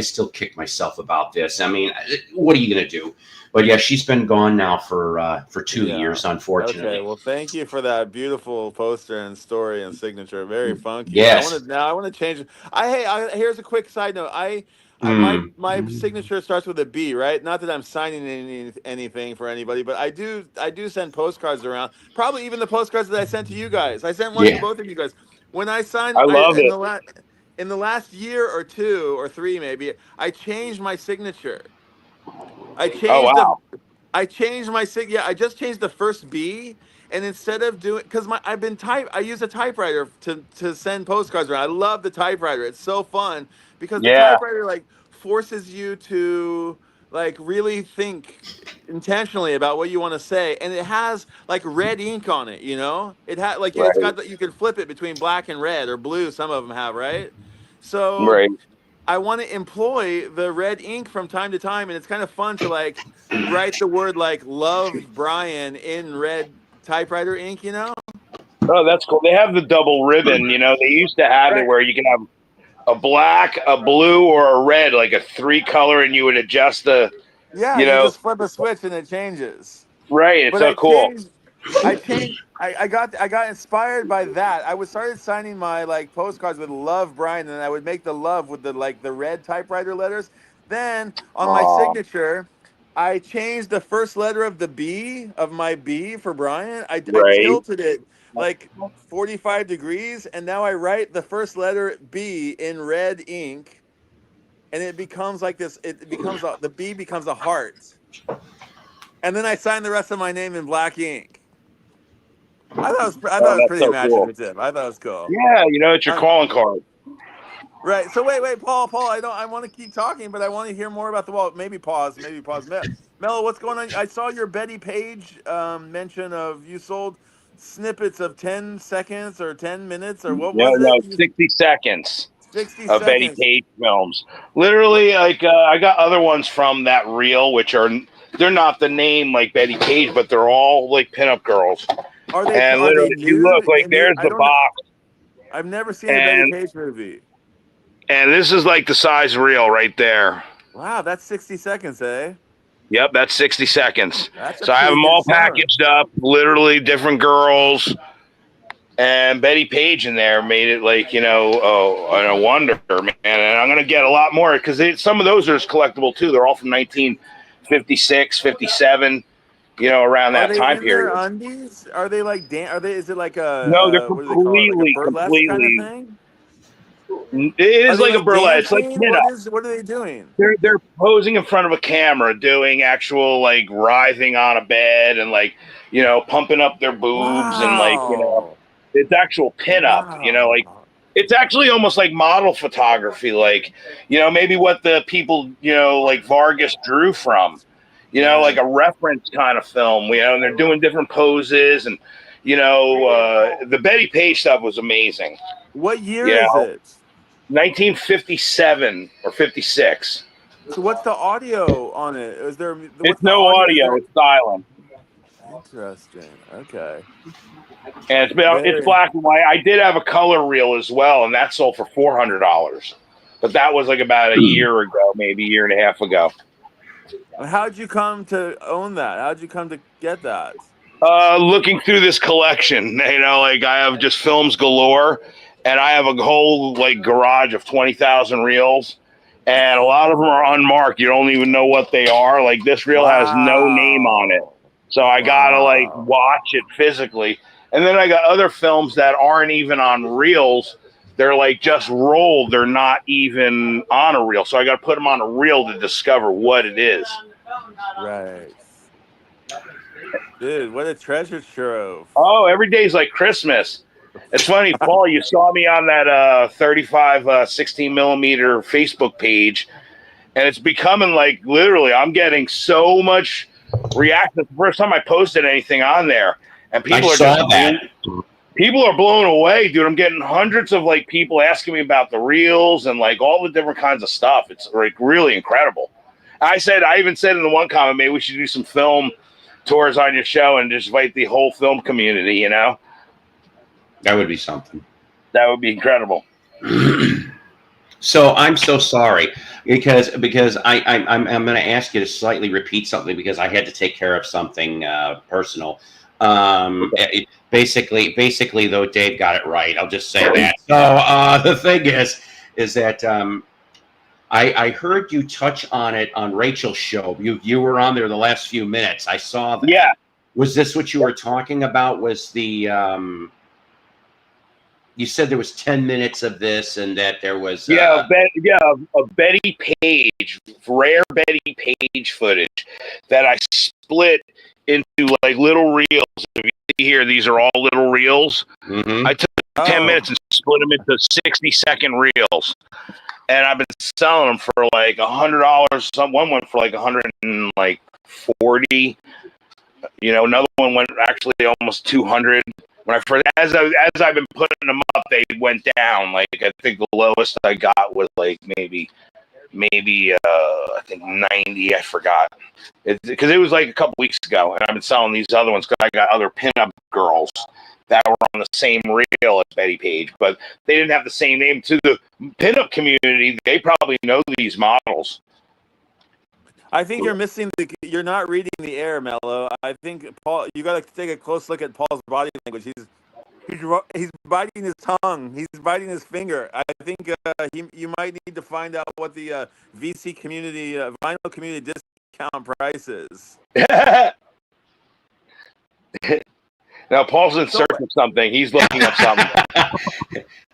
still kick myself about this. I mean, what are you gonna do? But yeah, she's been gone now for 2 years, unfortunately. Okay. Well, thank you for that beautiful poster and story and signature. Very funky. But Yes. I want to change. Here's a quick side note. Mm. My signature starts with a B, right? Not that I'm signing anything for anybody, but I do send postcards around. Probably even the postcards that I sent to you guys. I sent one to Yeah. both of you guys. When I signed, I love it. in the last year or two or three, maybe I changed my signature. I Oh changed the wow. I changed my sig. Yeah, I just changed the first B, and instead of doing, because I use a typewriter to send postcards around. I love the typewriter. It's so fun because the Yeah. typewriter like forces you to like really think intentionally about what you want to say, and it has like red ink on it. You know, it had like it's Right. got you can flip it between black and red or blue. Some of them have, right? So Right. I want to employ the red ink from time to time, and it's kind of fun to like write the word like "love Brian" in red typewriter ink. You know? Oh, that's cool. They have the double ribbon. They used to have it Right. where you can have a black, a blue, or a red, like a 3-color, and you would adjust the. Yeah, You you know. just flip a switch and it changes. Right. It's But so cool. I got inspired by that. I was started signing my like postcards with "Love Brian," and I would make the love with the red typewriter letters. Then on my Oh, signature, I changed the first letter of the B of my B for Brian. I right. tilted it like 45 degrees, and now I write the first letter B in red ink, and it becomes like this. The B becomes a heart, and then I sign the rest of my name in black ink. I thought Oh, it was that's pretty so cool. imaginative. I thought it was cool. Yeah, it's your calling card. Right. So wait, Paul. I want to keep talking, but I want to hear more about the wall. Maybe pause. Mello, what's going on? I saw your Betty Page mention of you sold snippets of 10 seconds or 10 minutes or what was No, it? 60 seconds 60 of Betty seconds. Page films. Literally, like I got other ones from that reel, which they're not the name like Betty Page, but they're all like pinup girls. And Are they literally, if you look, nude? like there's I the don't know. box, I've never seen a Betty and Page movie. this is like the size reel right there. Wow, that's 60 seconds, eh? Yep, that's 60 seconds. That's a So I have pretty them good all chunk. packaged up, literally different girls. And Betty Page in there made it like, a wonder, man. And I'm going to get a lot more because some of those are collectible too. They're all from 1956, 57, around Are that they time in their period. undies? Are they like Are they? Is it like No, they're a what do they call it? Like a burlesque kind of completely. thing? It Are is they like a like burlesque. It's like dancing? pinup. What are they doing? They're posing in front of a camera, doing actual like writhing on a bed and like pumping up their boobs and like Wow! it's actual pinup. Like Wow! it's actually almost like model photography, like maybe what the people like Vargas drew from, like Right. a reference kind of film. And they're doing different poses and the Betty Page stuff was amazing. What year Yeah, is it? 1957 or 56. So what's the audio on it? Is there? It's What's the no audio? Is audio. there? It's silent, Interesting. Okay. and it's Very. black and white. I did have a color reel as well, and that sold for $400. But that was like about a year ago, maybe a year and a half ago. How'd you come to own that? How'd you come to get that? Looking through this collection, like I have just films galore, and I have a whole like garage of 20,000 reels, and a lot of them are unmarked. You don't even know what they are. Like this reel has no name on it, Wow. so I gotta like Wow. watch it physically. And then I got other films that aren't even on reels. They're like just rolled. They're not even on a reel, so I got to put them on a reel to discover what it is. Right. Dude, what a treasure trove. Oh, every day's like Christmas. It's funny, Paul, you saw me on that 35 16 millimeter Facebook page, and it's becoming like literally I'm getting so much reaction. It's the first time I posted anything on there, and people I are saw just that. people are blown away, dude. I'm getting hundreds of like people asking me about the reels and like all the different kinds of stuff. It's like really incredible. I even said in the one comment, maybe we should do some film tours on your show and just invite the whole film community. You know, That would be something. that would be incredible. So I'm so sorry because I'm going to ask you to slightly repeat something because I had to take care of something personal. Basically, though, Dave got it right. I'll just say that. So the thing is that I heard you touch on it on Rachel's show. You were on there the last few minutes. I saw that. Yeah. Was this what you were talking about? Was the you said there was 10 minutes of this and that there was a Betty Page, rare Betty Page footage that I split into like little reels. If you see here, these are all little reels. Mm-hmm. I took 10 minutes and split them into 60-second reels. And I've been selling them for like $100. One went for like $140. You know, another one went actually almost $200. When I first, as I've been putting them up, they went down. Like I think the lowest I got was like maybe I think 90. I forgot because it was like a couple weeks ago, and I've been selling these other ones because I got other pinup girls that were on the same reel as Betty Page, but they didn't have the same name. To the pinup community, they probably know these models. I think you're missing you're not reading the air, Mello. I think Paul, you got to take a close look at Paul's body language. He's biting his tongue. He's biting his finger. I think you might need to find out what the VC community, vinyl community discount price is. Now Paul's in search of something. He's looking up something.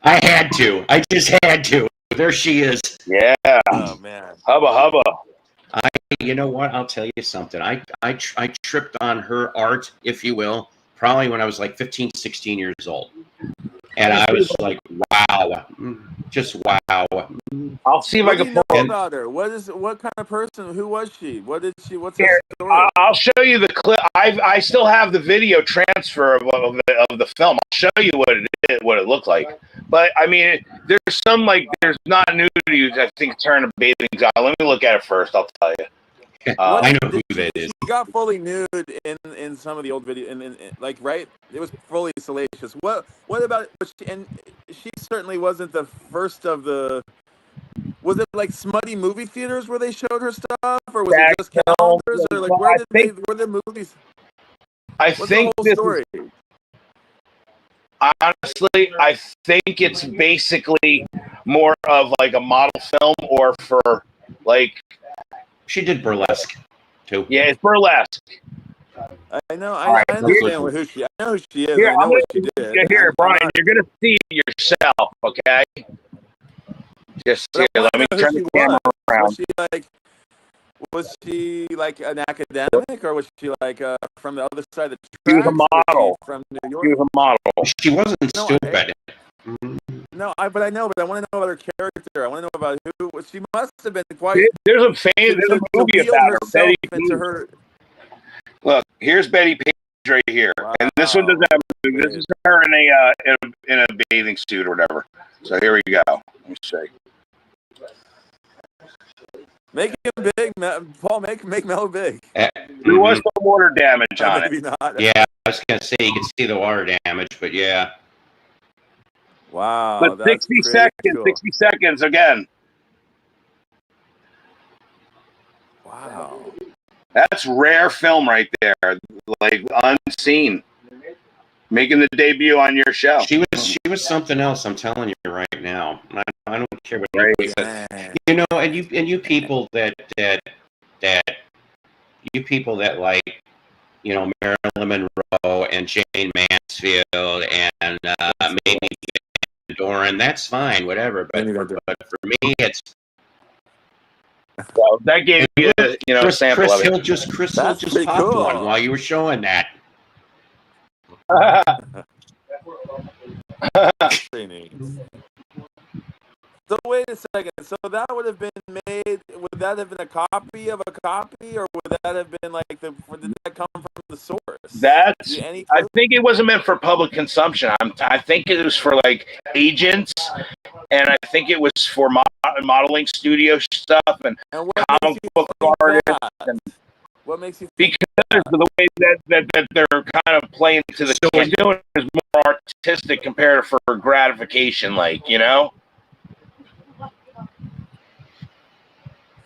I had to. I just had to. There she is. Yeah. Oh man. Hubba. You know what? I'll tell you something. I tripped on her art, if you will, probably when I was like 15, 16 years old. And I was like, wow. Just wow. I'll see if I can know pull about her. What kind of person? Who was she? What's her story? I'll show you the clip. I still have the video transfer of the film. I'll show you what it looked like. But I mean, there's there's not nudity. I think turn a bathing style. Let me look at it first. I'll tell you. I know who that is. She got fully nude in some of the old video, and like right, it was fully salacious. What about? And she certainly wasn't the first of the. Was it like smutty movie theaters where they showed her stuff, or was it just calendars, or like where the movies? What's the whole story? Honestly, I think it's basically more of like a model film, or for like. She did burlesque too. Yeah, it's burlesque. I know. I understand who she. I know who she is. Here, I know what she did. Here, Brian, you're gonna see it yourself, okay? Just here, let me turn the camera around. Was she like an academic, or was she like from the other side of the tracks? She was a model from New York. She was a model. She wasn't stupid. But I want to know about her character. I want to know about who. She must have been quite. There's a movie about her. Betty Page. Look, here's Betty Page right here, and this one doesn't have. This is her in a bathing suit or whatever. So here we go. Let me see. Make him big, Paul. Make Mel big. There was some water damage on it. Maybe not. Yeah, I was gonna say you can see the water damage, but yeah. Wow. But 60 seconds. Cool. 60 seconds again. Wow. That's rare film right there, like unseen, making the debut on your show. She was something else. I'm telling you right now. I don't care what anybody says. You know, and you people that like, you know, Marilyn Monroe and Jane Mansfield and maybe Van Doren. That's fine, whatever. But for me, it's. Well, that gave you a sample of it. Chris Hill just popped cool. one while you were showing that. So wait a second. So that would have been made. Would that have been a copy of a copy, or would that have been like did that come from the source? That's. Any I think it wasn't meant for public consumption. I think it was for like agents, and I think it was for modeling studio stuff and and what comic makes you book think artists. that? And What makes you think because of the way that they're kind of playing to the kids, doing it is more artistic compared to for gratification, like, you know.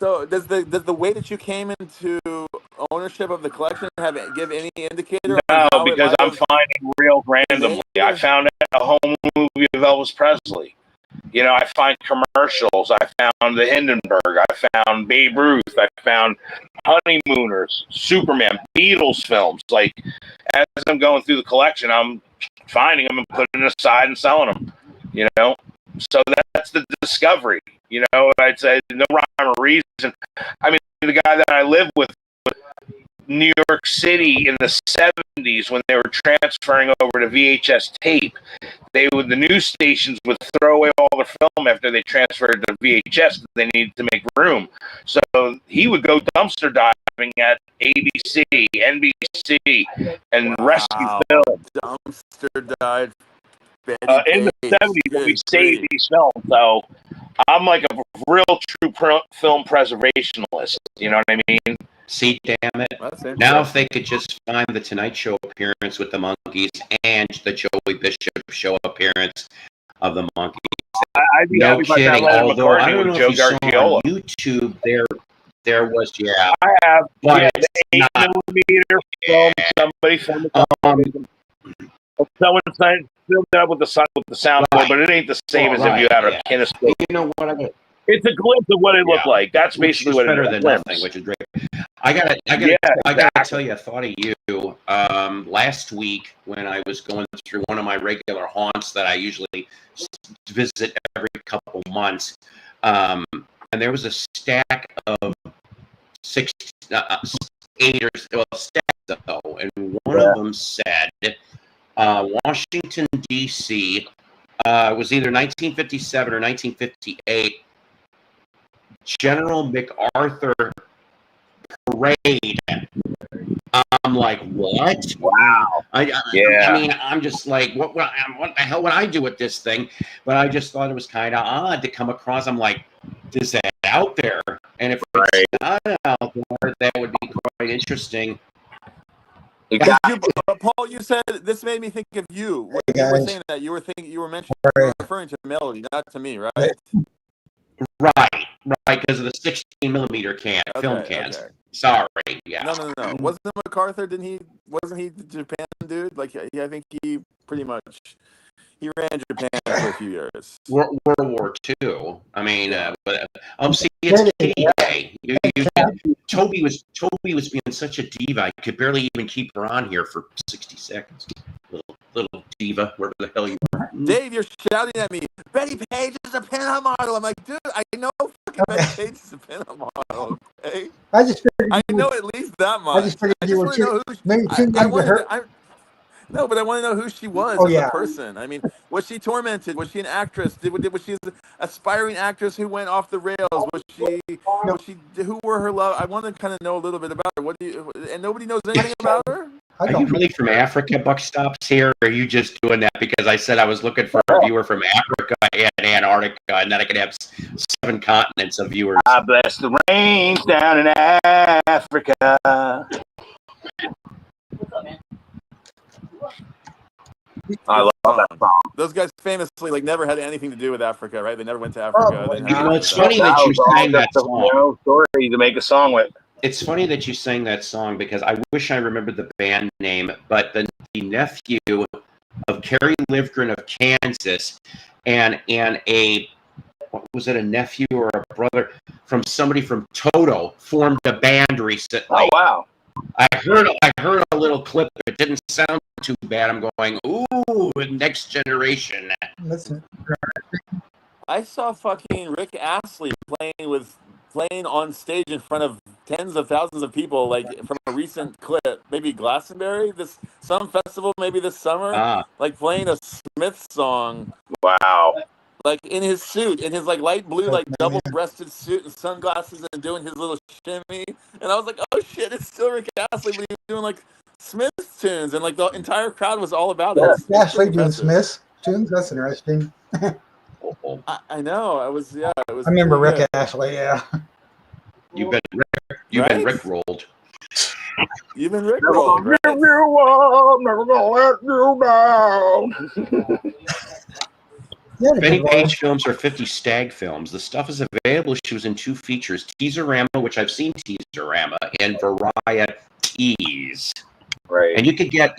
So does the way that you came into ownership of the collection give any indicator on No, how it because might I'm have finding real randomly. made I or- found a home movie of Elvis Presley. You know, I find commercials. I found the Hindenburg. I found Babe Ruth. I found Honeymooners, Superman, Beatles films. Like, as I'm going through the collection, I'm finding them and putting them aside and selling them. You know, so that's the discovery. You know, I'd say no rhyme or reason. I mean, the guy that I live with, New York City in the 70s, when they were transferring over to VHS tape, the news stations would throw away all their film after they transferred to VHS. They needed to make room, so he would go dumpster diving at ABC, NBC, and Rescue Film. Dumpster dive. In the 70s, we saved these films. So I'm like a real true film preservationalist. You know what I mean? See, damn it. Now, if they could just find the Tonight Show appearance with the Monkees and the Joey Bishop show appearance of the Monkees. I'd be happy about that. Although I don't know Joe if you Gargiola. saw on YouTube, there was, yeah. I have, but yeah, it's the 8mm film. Somebody filmed someone filmed that with the soundboard, but it ain't the same as if you had a kinescope. You know what? It's a glimpse of what it looked like. That's basically what it better is. Than nothing, which is great. I gotta tell you, I thought of you last week when I was going through one of my regular haunts that I usually visit every couple months, and there was a stack of eight or stacks though, and one of them said Washington D.C. Was either 1957 or 1958. General MacArthur parade. I'm like, what? Wow. I mean, I'm just like, what the hell would I do with this thing? But I just thought it was kind of odd to come across. I'm like, is that out there? And if it's not out there, that would be quite interesting. Paul, you said this made me think of you. When you were saying that, you were mentioning, referring to Melody, not to me, right? Right, because of the 16mm film cans. Okay. Sorry, yeah. No. Wasn't MacArthur? Wasn't he the Japan dude? Like, I think he pretty much ran Japan for a few years. World War II. I mean, see, it's KDA. Toby was being such a diva. I could barely even keep her on here for 60 seconds. Little diva, wherever the hell you are. Dave, you're shouting at me. Betty Page is a pinup model. I'm like, dude, I know fucking Betty Page is a pinup model. Okay? I know at least that much. I just figured you were No, but I want to know who she was as a person. I mean, was she tormented? Was she an actress? Was she an aspiring actress who went off the rails? Was she? Who were her love? I want to kind of know a little bit about her. And nobody knows anything about her? Are you really from Africa, Buck Stops here? Or are you just doing that because I said I was looking for a viewer from Africa and Antarctica, and then I could have 7 continents of viewers? I bless the rains down in Africa. What's up, man? I love that song. Those guys famously never had anything to do with Africa, right? They never went to Africa. It's funny that you sang that song. Story to make a song with. It's funny that you sang that song because I wish I remembered the band name, but the nephew of Kerry Livgren of Kansas and what was it, a nephew or a brother from somebody from Toto formed a band recently. Oh wow. I heard a little clip. It didn't sound too bad. I'm going, ooh, Next Generation. I saw fucking Rick Astley playing on stage in front of tens of thousands of people, from a recent clip, maybe Glastonbury, some festival maybe this summer, playing a Smith song. Wow. In his suit, in his light blue, double-breasted suit and sunglasses, and doing his little shimmy. And I was like, oh shit, it's still Rick Astley, but he's doing Smiths tunes, and like the entire crowd was all about it. Yeah, It's pretty Ashley doing impressive. Smiths tunes. That's interesting. I know. It was It was. I remember pretty Rick good. Ashley. Yeah. You've been Rick rolled. You've been rickrolled, right? Never gonna let you down. Yeah, the Benny good Page ones. films are 50 Stag films. The stuff is available. She was in 2 features, Teaserama, which I've seen Teaserama, and Varieties. Right. And you could get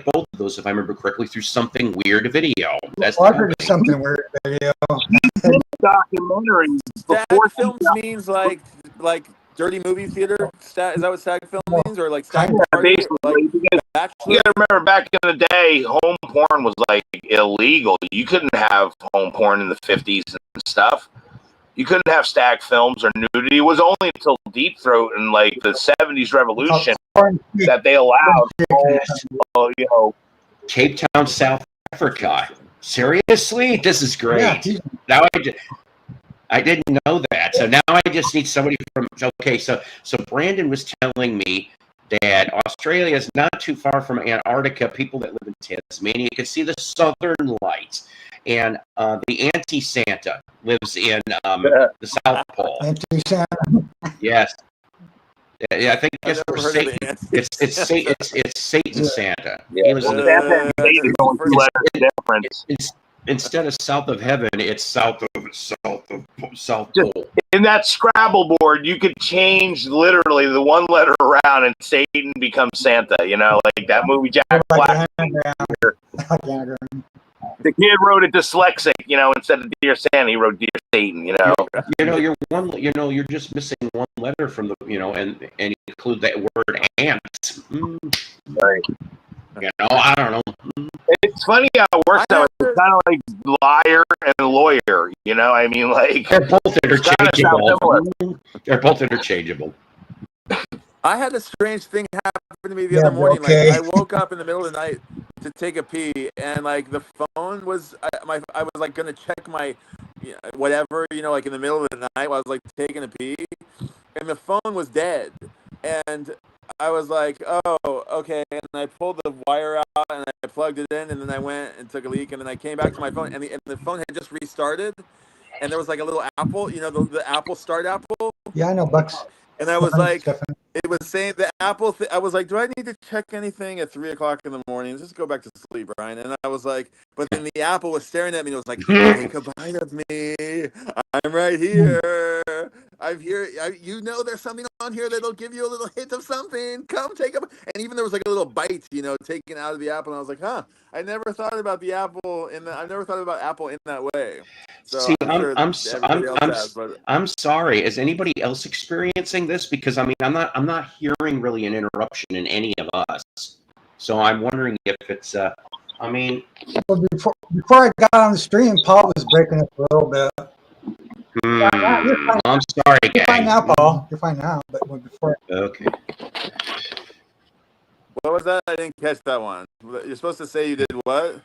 both of those, if I remember correctly, through Something Weird Video. That's Well, the I heard company. something weird video. Documentaries Stag before films means like dirty movie theater. Is that what stag film means, or like stag Kind of, party, basically, like because bachelor? you gotta remember back in the day, home porn was like illegal. You couldn't have home porn in the 50s and stuff. You couldn't have stag films or nudity. It was only until Deep Throat and like the 70s revolution that they allowed, Cape Town, South Africa. Seriously? This is great. Yeah, Now I didn't know that. So now I just need somebody from. Okay, so Brandon was telling me that Australia is not too far from Antarctica. People that live in Tasmania can see the Southern Lights, and the anti-Santa lives in the South Pole. Anti-Santa. Yes. Yeah, I think I've it's never for heard of Satan. the It's Satan Santa. Yeah. He lives in the Santa and Satan are only 2 letters difference. Instead of south of heaven, it's south South Just- Pole. In that Scrabble board, you could change literally the one letter around, and Satan becomes Santa. Like that movie Jack Black. Anagram. The kid wrote it dyslexic. Instead of Dear Santa, he wrote Dear Satan. You're just missing one letter from the and include that word ant. Right. I don't know. It's funny how it works out. It's kind of like liar and lawyer. I mean, like They're both interchangeable. similar. They're both interchangeable. I had a strange thing happen to me the Yeah, other morning. okay. Like I woke up in the middle of the night to take a pee, and like the phone was, I was like gonna check my, whatever, like in the middle of the night while I was like taking a pee, and the phone was dead, and I was like, oh, okay, and I pulled the wire out and I plugged it in, and then I went and took a leak, and then I came back to my phone, and the phone had just restarted, and there was like a little apple, the Apple Start apple. Yeah, I know Bucks. And I was like, Stefan. it was saying the Apple. I was like, do I need to check anything at 3:00 in the morning? Just go back to sleep, Brian. And I was like, but then the Apple was staring at me. And it was like, take a bite of me. I'm right here. I'm here. There's something on here that'll give you a little hint of something. Come take a. And even there was like a little bite, taken out of the apple. And I was like, huh. I never thought about the Apple I never thought about Apple in that way. So See, sure everybody else has, but I'm sorry. Is anybody else experiencing this? Because I'm not hearing really an interruption in any of us. So I'm wondering if it's Well, before I got on the stream, Paul was breaking up a little bit. You're fine. I'm sorry, You're fine gang. now, Paul. You're fine now. But before, Okay. what was that? I didn't catch that one. You're supposed to say you did what?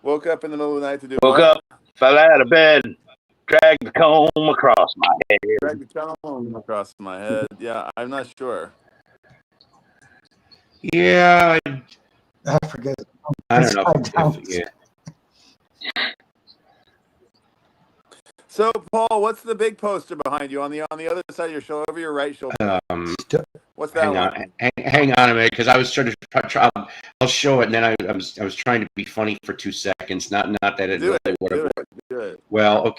Woke up in the middle of the night to do Woke what? up, fell out of bed, dragged the comb across my head. Drag the comb across my head. Yeah, I'm not sure. Yeah, I forget. I don't know. Upside down. Yeah. So, Paul, what's the big poster behind you on the other side of your shoulder, over your right shoulder? What's that Hang one? on, hang on a minute, because I was trying to. I'll show it, and then I was trying to be funny for 2 seconds. Not that it Do really would have. Do it. Well,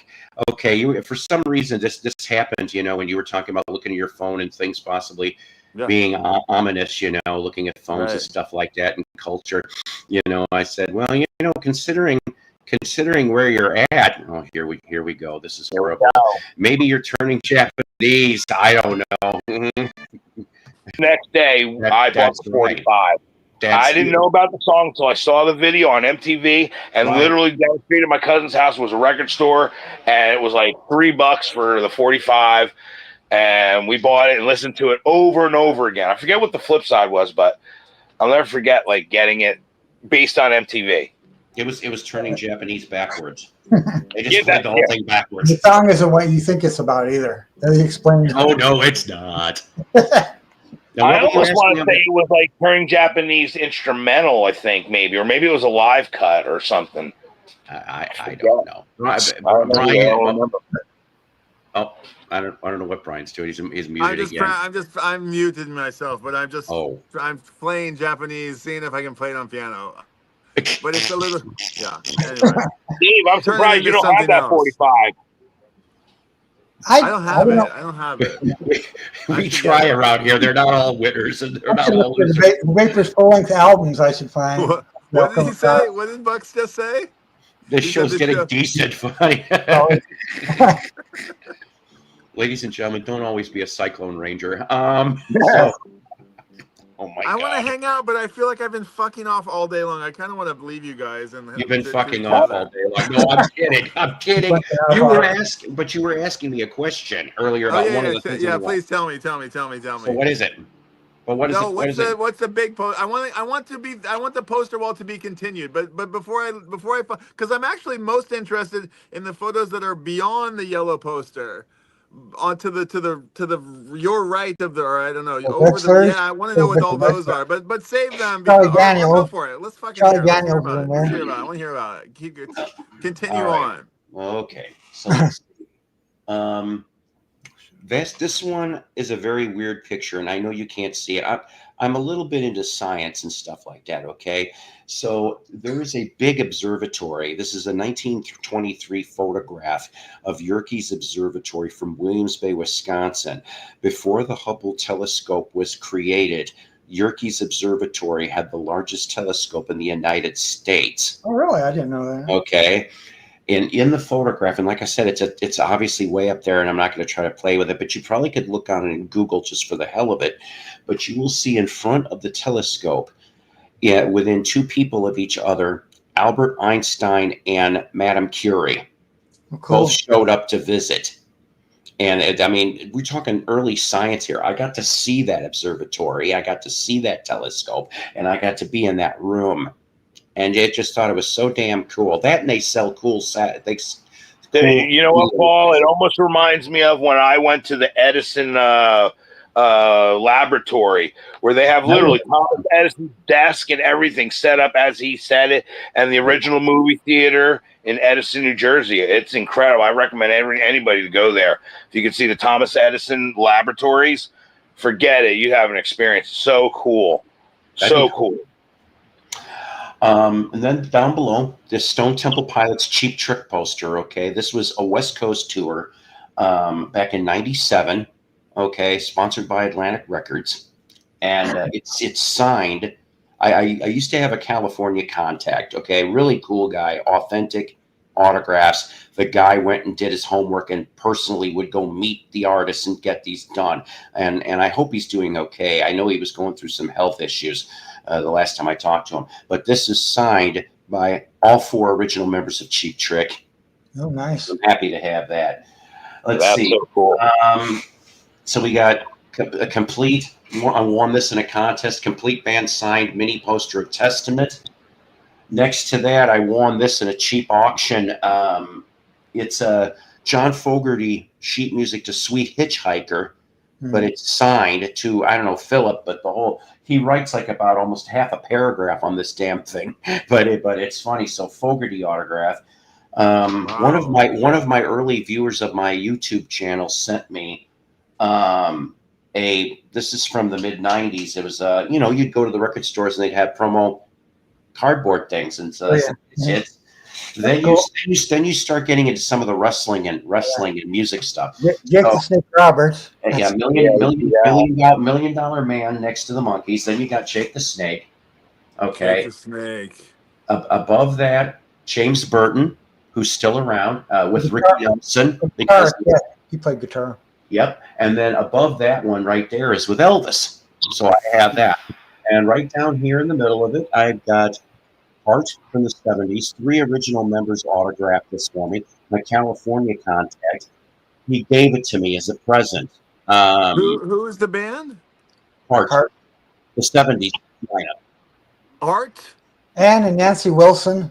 okay. For some reason, this happened. When you were talking about looking at your phone and things possibly being ominous. Looking at phones and stuff like that and culture. I said, well, considering where you're at. Oh, here we go. This is horrible. Maybe you're turning Japanese. I don't know. Next day, I bought the 45. I didn't know about the song until I saw the video on MTV, and literally down the street at my cousin's house was a record store, and it was like $3 for the 45, and we bought it and listened to it over and over again. I forget what the flip side was, but I'll never forget like getting it based on MTV. It was turning Japanese backwards. They just played the whole thing backwards. The song isn't what you think it's about either. They explain. Oh no, it's not. Now, what I were you almost asking want to about? say it was like turning Japanese instrumental, I think, maybe. Or maybe it was a live cut or something. I don't know. I don't know. I Brian, don't remember. oh, I don't know what Brian's doing. He's muted again. I'm muted myself, but Oh. I'm playing Japanese, seeing if I can play it on piano. But it's a little, yeah. Anyway, Steve, I'm turn it surprised you into don't have something that else. 45. I don't have don't it. know. I don't have it. I We should try get it. around here. They're not all winners and they're I not should look all for losers. the Vapors full-length albums I should find. What did he say? What did Bucks just say? This He said show's this getting show- decent funny. Oh, Ladies and gentlemen, don't always be a Cyclone Ranger. So, oh my I want to God. hang out, but I feel like I've been fucking off all day long. I kind of want to leave you guys and You've been to fucking together. off all day long. No, I'm kidding. I'm kidding. You were asking me a question earlier Oh about one of the yeah, things. yeah. Please tell me. So what is it? Well, what is No, it? What is it? what's the big post? I want the poster wall to be continued. But before I because I'm actually most interested in the photos that are beyond the yellow poster, onto the your right of the, or I don't know, over the, Wexler's? yeah. I want to know what all those are. But save them because Charlie Daniels. go for it. Let's fucking Charlie hear it. Let's hear Daniels about is it. in Let's there. hear about it. I want to hear about it. Continue All right. on. Okay. So let's see. This one is a very weird picture, and I know you can't see it. I'm a little bit into science and stuff like that, okay? So there is a big observatory. This is a 1923 photograph of Yerkes Observatory from Williams Bay, Wisconsin. Before the Hubble telescope was created, Yerkes Observatory had the largest telescope in the United States. Oh, really? I didn't know that. Okay. In the photograph, and like I said, it's obviously way up there, and I'm not going to try to play with it, but you probably could look on it in Google just for the hell of it. But you will see in front of the telescope, yeah, within 2 people of each other, Albert Einstein and Madame Curie both showed up to visit. And I mean, we're talking early science here. I got to see that observatory, I got to see that telescope, and I got to be in that room. And I just thought it was so damn cool. That and they sell cool You know what, Paul? It almost reminds me of when I went to the Edison laboratory, where they have literally Thomas Edison's desk and everything set up as he said it, and the original movie theater in Edison, New Jersey. It's incredible. I recommend anybody to go there. If you can see the Thomas Edison laboratories, forget it. You have an experience. So cool. So cool. And then down below, this Stone Temple Pilots Cheap Trick poster, okay? This was a West Coast tour back in 97, okay? Sponsored by Atlantic Records. And it's signed. I used to have a California contact, okay? Really cool guy, authentic autographs. The guy went and did his homework and personally would go meet the artists and get these done. And I hope he's doing okay. I know he was going through some health issues the last time I talked to him. But this is signed by all 4 original members of Cheap Trick. Oh, nice. I'm happy to have that. Let's That's see. so cool. So we got a complete, I won this in a contest, complete band signed mini poster of Testament. Next to that, I won this in a cheap auction. It's a John Fogerty sheet music to Sweet Hitchhiker, but it's signed to, I don't know, Philip, but he writes like about almost half a paragraph on this damn thing, but it's funny. So Fogerty autograph. Wow. One of my early viewers of my YouTube channel sent me this is from the mid 90s. It was you'd go to the record stores and they'd have promo cardboard things, and so then you start getting into some of the wrestling and music stuff. Jake the Snake Roberts. Yeah, million dollar man next to the Monkees. Then you got Jake the Snake. Okay. Jake the Snake. Above that, James Burton, who's still around with Ricky Nelson. He played guitar. Yep. And then above that one right there is with Elvis. So I have that. And right down here in the middle of it, I've got art from the 70s. 3 original members autographed this for me. My California contact, he gave it to me as a present. Who is the band? Art. The 70s lineup. Art? Ann and Nancy Wilson.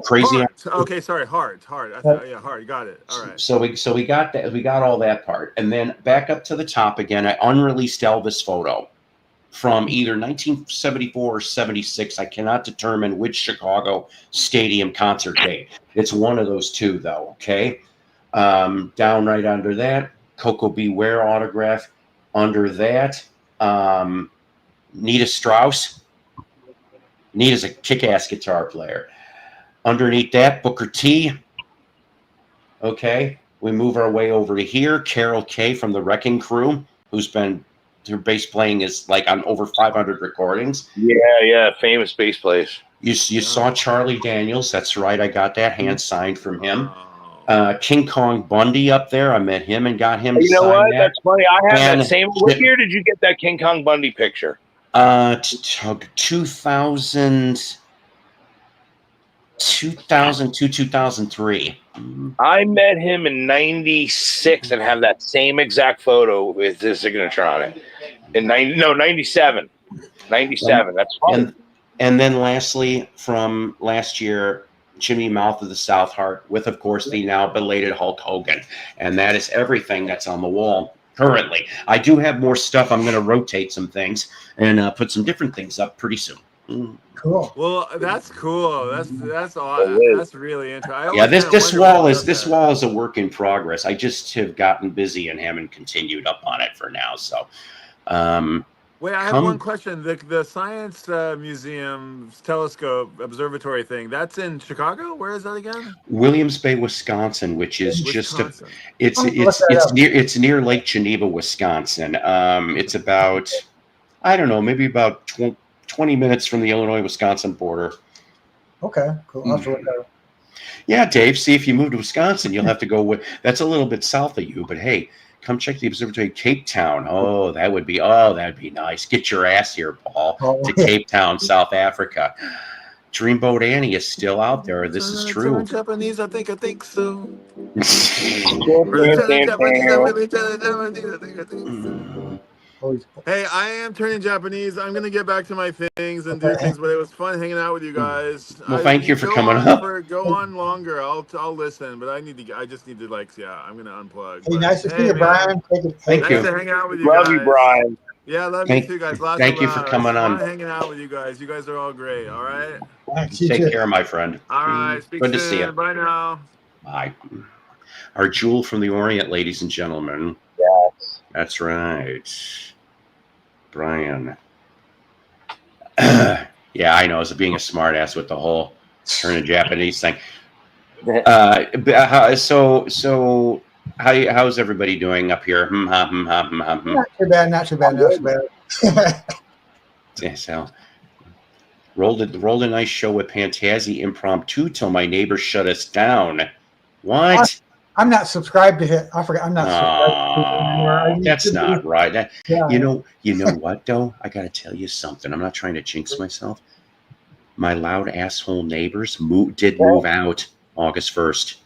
Crazy. Heart. Okay, sorry, Heart. I thought, yeah, Heart. Got it. All right. So we got that. We got all that part, and then back up to the top again. An unreleased Elvis photo. from either 1974 or 76. I cannot determine which Chicago Stadium concert date. It's one of those two, though, okay? Down right under that, Coco Beware autograph. Under that, Nita Strauss. Nita's a kick-ass guitar player. Underneath that, Booker T. Okay, we move our way over to here. Carol Kay from the Wrecking Crew, her bass playing is like on over 500 recordings. Yeah, famous bass players. You saw Charlie Daniels. That's right. I got that hand signed from him. King Kong Bundy up there. I met him and got him to You know sign what? that. That's funny. I have And that same. What year did you get that King Kong Bundy picture? 2002, 2003. I met him in '96 and have that same exact photo with his signature on it. In '97. '97. That's funny. And then lastly, from last year, Jimmy Mouth of the South Heart with, of course, the now belated Hulk Hogan. And that is everything that's on the wall currently. I do have more stuff. I'm going to rotate some things and put some different things up pretty soon. Cool. Well, that's cool. That's all. That's really interesting. Yeah, this wall is a work in progress. I just have gotten busy and haven't continued up on it for now. So, wait, I have one question. The Science Museum telescope observatory thing, that's in Chicago? Where is that again? Williams Bay, Wisconsin, which is it's near Lake Geneva, Wisconsin. It's about, I don't know, maybe about 20 minutes from the Illinois-Wisconsin border. Okay, cool. I'll have to look that up. Yeah, Dave, see, if you move to Wisconsin, you'll have to go with, that's a little bit south of you, but hey, come check the observatory Cape Town. Oh, that'd be nice. Get your ass here, Paul, to Cape Town, South Africa. Dreamboat Annie is still out there. This is true. Japanese, I think so. Hey, I am turning Japanese. I'm gonna get back to my things and do things, but it was fun hanging out with you guys. Well, thank you for coming up. Go on longer. I'll listen, but I just need to I'm gonna unplug. Hey, nice to see you, Brian. Thank you. Nice to hang out with you Love guys. you, Brian. Yeah, love you too, guys. Thank you for coming on. Hanging out with you guys. You guys are all great. All right. Take care, my friend. All right. Speak Good soon. to see you. Bye now. Bye. Our jewel from the Orient, ladies and gentlemen. Yes. That's right. Brian. Yeah, I know. As being a smartass with the whole turning Japanese thing. So how's everybody doing up here? Not too bad. Yeah, so rolled a nice show with Pantazzi impromptu till my neighbor shut us down. What? I'm not subscribed to it. I forgot. I'm not subscribed to it anymore. That's not right. Yeah. You know what though? I gotta tell you something. I'm not trying to jinx myself. My loud asshole neighbors did move out August 1st.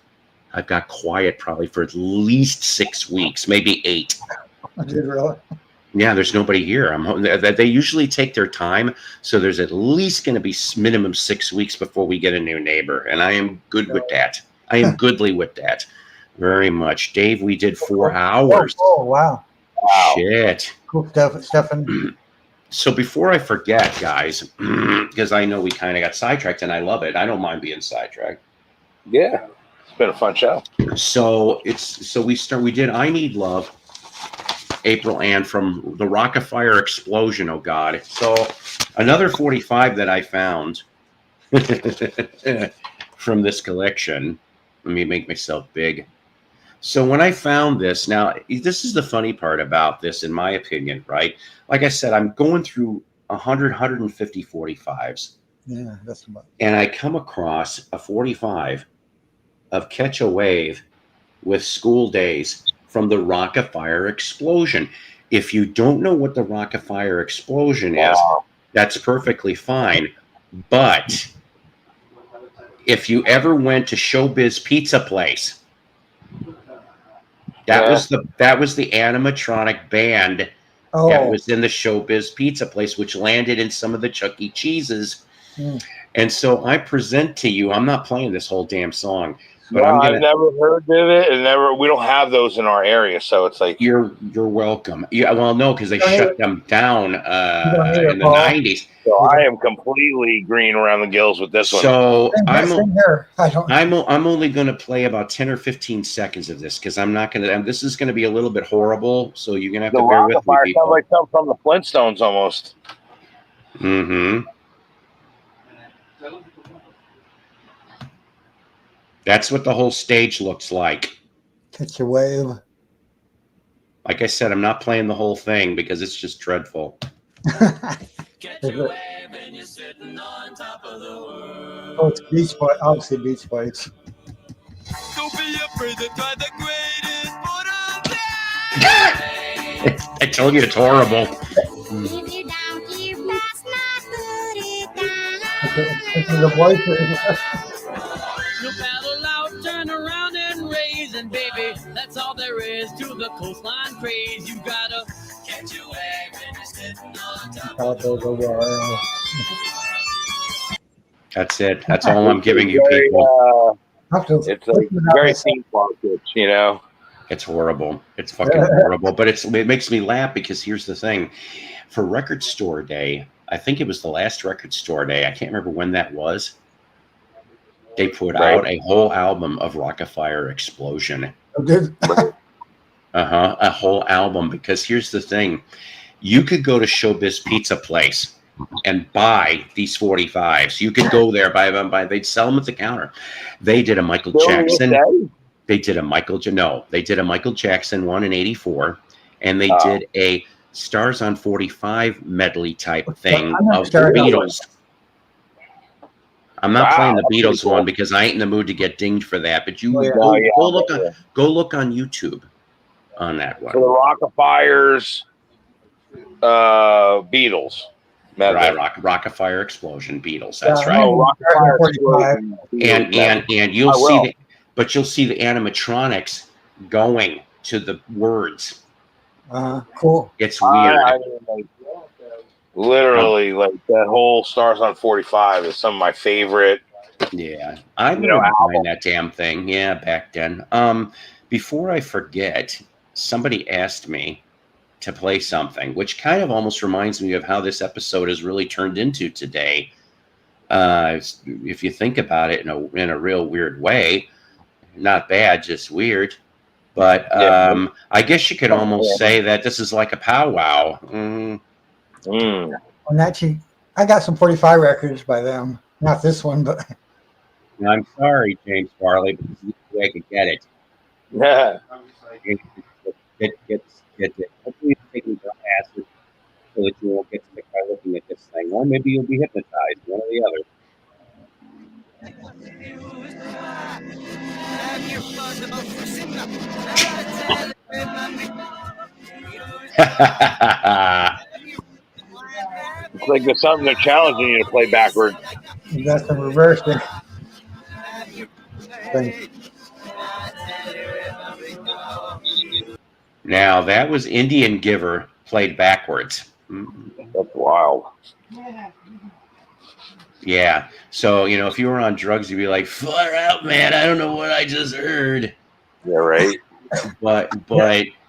I've got quiet probably for at least 6 weeks, maybe 8. Did really? Yeah, there's nobody here. They usually take their time, so there's at least going to be minimum 6 weeks before we get a new neighbor, and I am good with that. I am goodly with that, very much. Dave, we did 4 hours. Oh, wow. Shit. Cool stuff, Stefan. So before I forget, guys, because I know we kind of got sidetracked, and I love it. I don't mind being sidetracked. Yeah, it's been a fun show. So we did I Need Love, April Ann from the Afire Explosion. Oh God. So another 45 that I found from this collection. Let me make myself big. So when I found this, now this is the funny part about this, in my opinion, right? Like I said, I'm going through 150 45s. Yeah, that's about. And I come across a 45 of Catch a Wave with School Days from the Afire Explosion. If you don't know what the Afire Explosion is, that's perfectly fine. But if you ever went to Showbiz Pizza Place, that was the animatronic band that was in the Showbiz Pizza Place, which landed in some of the Chuck E. Cheese's. And so I present to you, I'm not playing this whole damn song, But No, I'm I've gonna. never heard of it, and never. We don't have those in our area, so it's like You're welcome. Yeah, well, no, because they don't need shut it. them down You don't need in it, the Paul. '90s. so. I am completely green around the gills with this one. So Same here. I don't. I'm only going to play about 10 or 15 seconds of this because I'm not going to. This is going to be a little bit horrible, so you're going to have The to bear with me, Afire sounds people. like something from the Flintstones almost. Mm-hmm. That's what the whole stage looks like. Catch a wave. Like I said, I'm not playing the whole thing because it's just dreadful. Oh, it's Beach Boys. Obviously, Beach Boys. Don't be afraid to try the greatest I told you it's horrible. The voices. You paddle out, turn around and raise, and baby, that's all there is to the coastline craze. You gotta catch your wave when you're sitting on top of the world. That's it. That's all I'm giving you, Very, people. it's like very theme park, you know. It's horrible. It's fucking horrible. But it makes me laugh because here's the thing. For Record Store Day, I think it was the last Record Store Day. I can't remember when that was. They put out a whole album of Afire Explosion. A whole album. Because here's the thing. You could go to Showbiz Pizza Place and buy these 45s. You could go there, buy them. They'd sell them at the counter. They did a Michael Jackson. They did a Michael Jackson one in '84, and they did a Stars on 45 medley type thing of the Beatles. I'm not playing the Beatles one because I ain't in the mood to get dinged for that. But you go look on YouTube on that one. So the Rockafires, Beatles. Right, Afire Explosion, Beatles. That's right. Oh, Rockafire Explosion. And you'll see but you'll see the animatronics going to the words. Cool. It's weird. Literally, like that whole Stars on 45 is some of my favorite. Yeah, I remember buying that damn thing. Yeah, back then. Before I forget, somebody asked me to play something, which kind of almost reminds me of how this episode has really turned into today. If you think about it in a real weird way, not bad, just weird. But I guess you could almost say that this is like a powwow. On that, I got some 45 records by them. Not this one, but. I'm sorry, James Farley, but this is the way I could get it. Yeah. Hopefully, you're taking your acid so that you won't get sick by looking at this thing. Or maybe you'll be hypnotized, one or the other. It's like there's something they're challenging you to play backward. That's the reverse there. Now, that was Indian Giver played backwards. That's wild. Yeah. So, if you were on drugs, you'd be like, far out, man. I don't know what I just heard. Yeah, right. But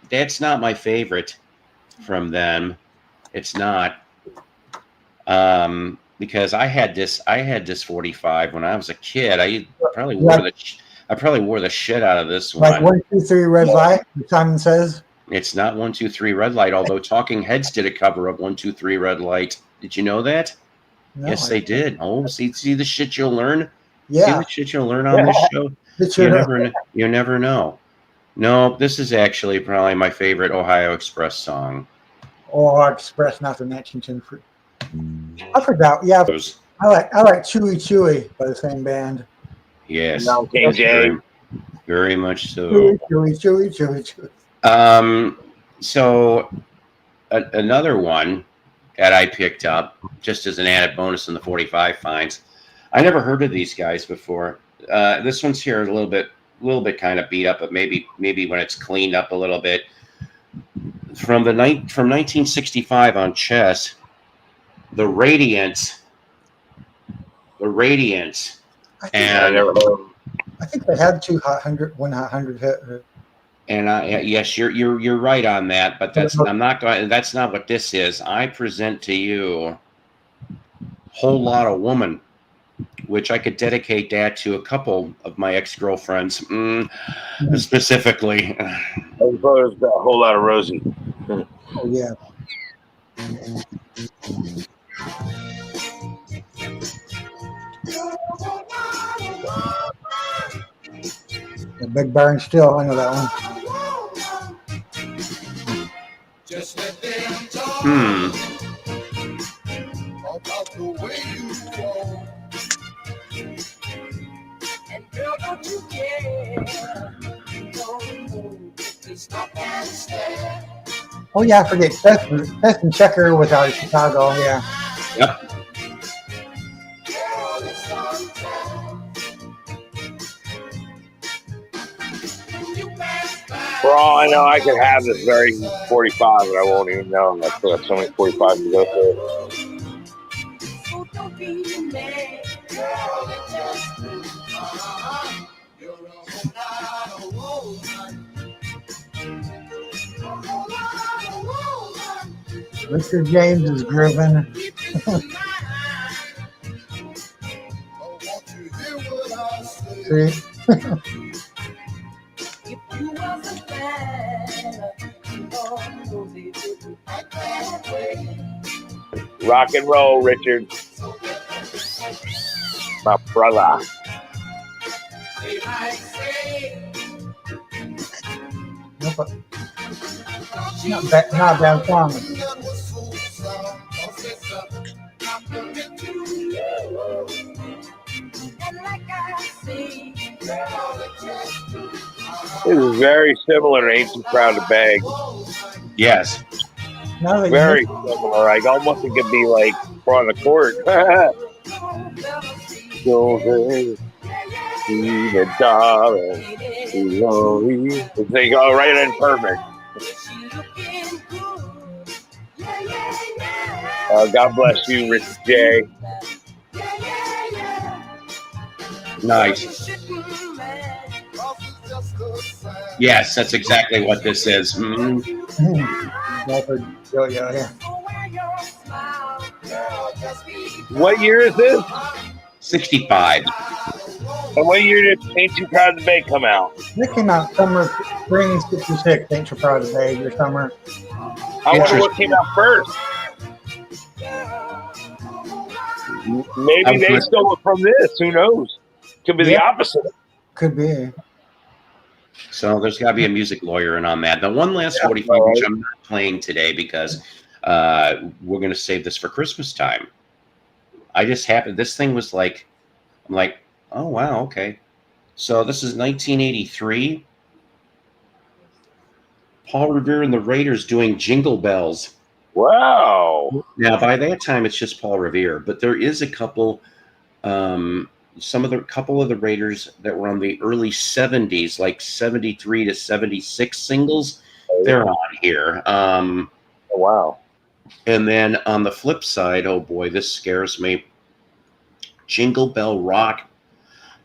that's not my favorite from them. It's not. Because I had this 45 when I was a kid. I probably wore the shit out of this one. Like 1, 2, 3 red light, Simon Says. It's not 1, 2, 3 red light, although Talking Heads did a cover of 1, 2, 3 red light. Did you know that? No, yes, they did. Oh, see the shit you'll learn? Yeah. See the shit you'll learn on this show? You never know. No, this is actually probably my favorite Ohio Express song. Ohio Express, not the 1910. I forgot. Yeah, I like Chewy Chewy by the same band. Yes. No, King James. Very much so. Chewy. So another one that I picked up just as an added bonus in the 45 finds. I never heard of these guys before. This one's here a little bit kind of beat up, but maybe when it's cleaned up a little bit. From 1965 on Chess, the Radiance, and I think they had one hot 100 hit. And yes, you're right on that. But I'm not going. That's not what this is. I present to you "Whole Lot of Woman," which I could dedicate that to a couple of my ex-girlfriends, specifically. I suppose a whole lot of Rosie. Oh yeah. The Big Barn Still, I know that one. About the way you walk. And girl, don't you care? No, just stop and stare. Oh yeah, I forget. Test and Checker was out of Chicago. Yeah. Yep. For all I know, I could have this very 45, and I won't even know. I still have so many 45 to go through. So don't be mad, girl. It's just you're a whole lot of woman. A whole lot of woman. Richard James is grooving. See? If you wasn't bad, Rock and roll, Richard. My brother. Nope. Not bad song. This is very similar to Ain't Too Proud to Beg. Yes. Very similar. Like almost it could be like front of the court. They go right in perfect. God bless you, Rich J. Nice. Yes, that's exactly what this is. Yeah. 'What year is this? 65. And what year did Ain't Too Proud to Beg come out? It came out spring 66. Ain't Too Proud to Beg or summer. I wonder what came out first. Maybe they stole it from this. Who knows? Could be the opposite. Could be. So there's got to be a music lawyer in on that. The one last 45, which I'm not playing today because we're going to save this for Christmas time. I just happened. This thing was like, I'm like, oh, wow, okay. So this is 1983. Paul Revere and the Raiders doing Jingle Bells. Wow. Now, by that time, it's just Paul Revere, but there is a couple, couple of the Raiders that were on the early 70s, like 73 to 76 singles. They're on here. Oh, wow. And then on the flip side, oh boy, this scares me. Jingle Bell Rock,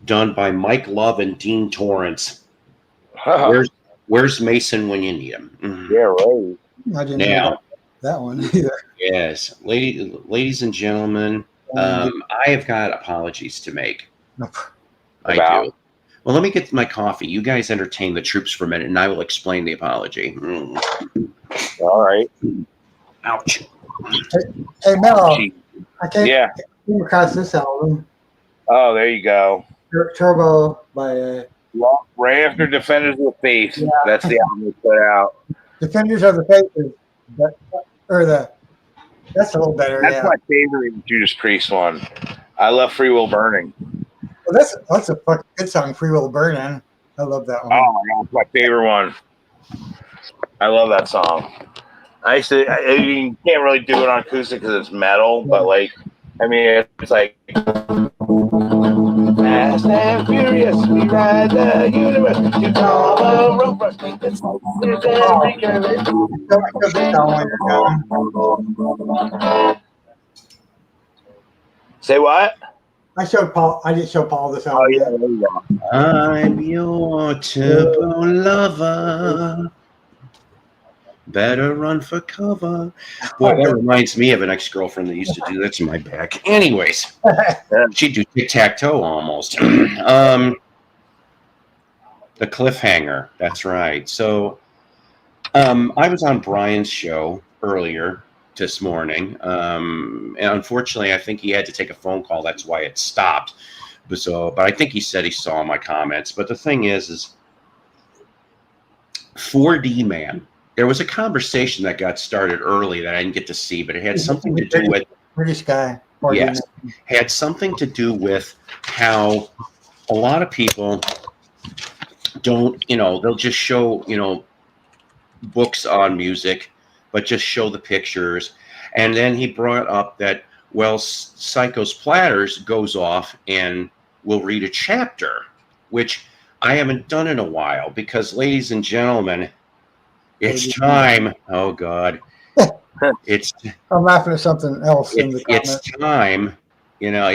done by Mike Love and Dean Torrance. Where's Mason when you need him? Mm-hmm. Yeah, right. I didn't know that one either. Yes, ladies and gentlemen, I have got apologies to make. I do. Well, let me get my coffee. You guys entertain the troops for a minute, and I will explain the apology. All right. Ouch. Hey Mel, I came across this album. Oh, there you go. Turbo by right after Defenders of the Faith. Yeah. That's the album we put out. Defenders of the Faith that's a little better. That's my favorite Judas Priest one. I love Free Will Burning. Well, that's a fucking good song, Free Will Burning. I love that one. Oh my god, it's my favorite one. I love that song. You can't really do it on acoustic because it's metal, but like, I mean, it's like fast and furious, we ride the universe to call the road rush. Say what? I showed Paul. I didn't show Paul this Oh album yeah, yet. there you go. I'm your turbo lover. Better run for cover. Boy, that reminds me of an ex-girlfriend that used to do that to my back. Anyways, she'd do tic-tac-toe almost. The cliffhanger. That's right. So I was on Brian's show earlier this morning. And unfortunately, I think he had to take a phone call. That's why it stopped. But I think he said he saw my comments. But the thing is 4D Man. There was a conversation that got started early that I didn't get to see, but it had something to do with British guy. yes, had something to do with how a lot of people don't, they'll just show, books on music, but just show the pictures. And then he brought up that, well, Psycho's Platters goes off and will read a chapter, which I haven't done in a while because, ladies and gentlemen, it's time. Oh God, I'm laughing at something else in the it's comments. time. Yeah. I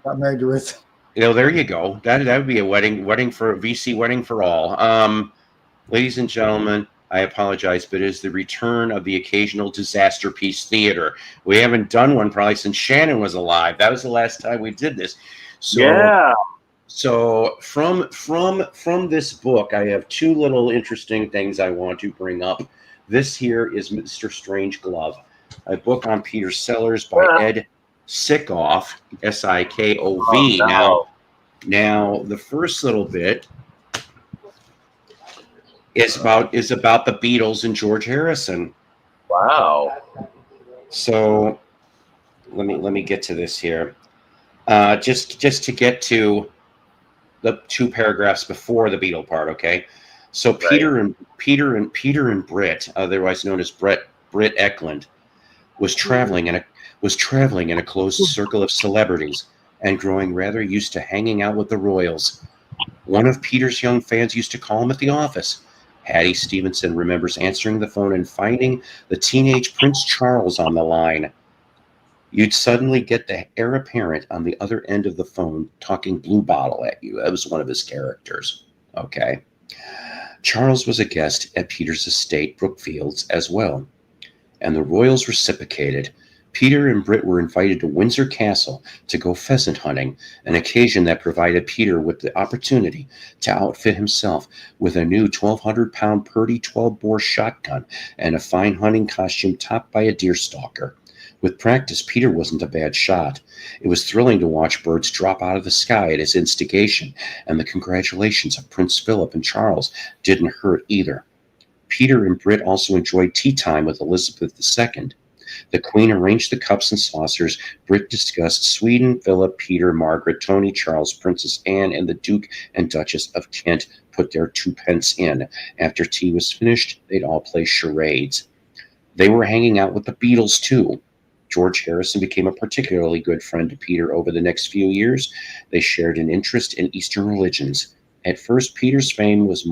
got married to Ruth. There you go. That would be a wedding for VC wedding for all. Ladies and gentlemen, I apologize, but it is the return of the occasional disaster piece theater. We haven't done one probably since Shannon was alive. That was the last time we did this. So, Yeah. So from this book, I have two little interesting things I want to bring up. This here is Mr. Strangeglove, a book on Peter Sellers by Ed Sikov, S-I-K-O-V. Oh, no. Now the first little bit is about the Beatles and George Harrison. Wow. So let me get to this here. Just to get to the two paragraphs before the Beatle part, okay? So Peter and Britt, otherwise known as Britt Eklund, was traveling in a closed circle of celebrities and growing rather used to hanging out with the royals. One of Peter's young fans used to call him at the office. Hattie Stevenson remembers answering the phone and finding the teenage Prince Charles on the line. You'd suddenly get the heir apparent on the other end of the phone talking blue bottle at you. That was one of his characters. Okay. Charles was a guest at Peter's estate, Brookfields, as well. And the royals reciprocated. Peter and Britt were invited to Windsor Castle to go pheasant hunting, an occasion that provided Peter with the opportunity to outfit himself with a new 1,200-pound Purdy 12-bore shotgun and a fine hunting costume topped by a deerstalker. With practice, Peter wasn't a bad shot. It was thrilling to watch birds drop out of the sky at his instigation, and the congratulations of Prince Philip and Charles didn't hurt either. Peter and Britt also enjoyed tea time with Elizabeth II. The Queen arranged the cups and saucers. Britt discussed Sweden, Philip, Peter, Margaret, Tony, Charles, Princess Anne, and the Duke and Duchess of Kent put their 2 pence in. After tea was finished, they'd all play charades. They were hanging out with the Beatles, too. George Harrison became a particularly good friend to Peter over the next few years. They shared an interest in Eastern religions. At first, Peter's fame was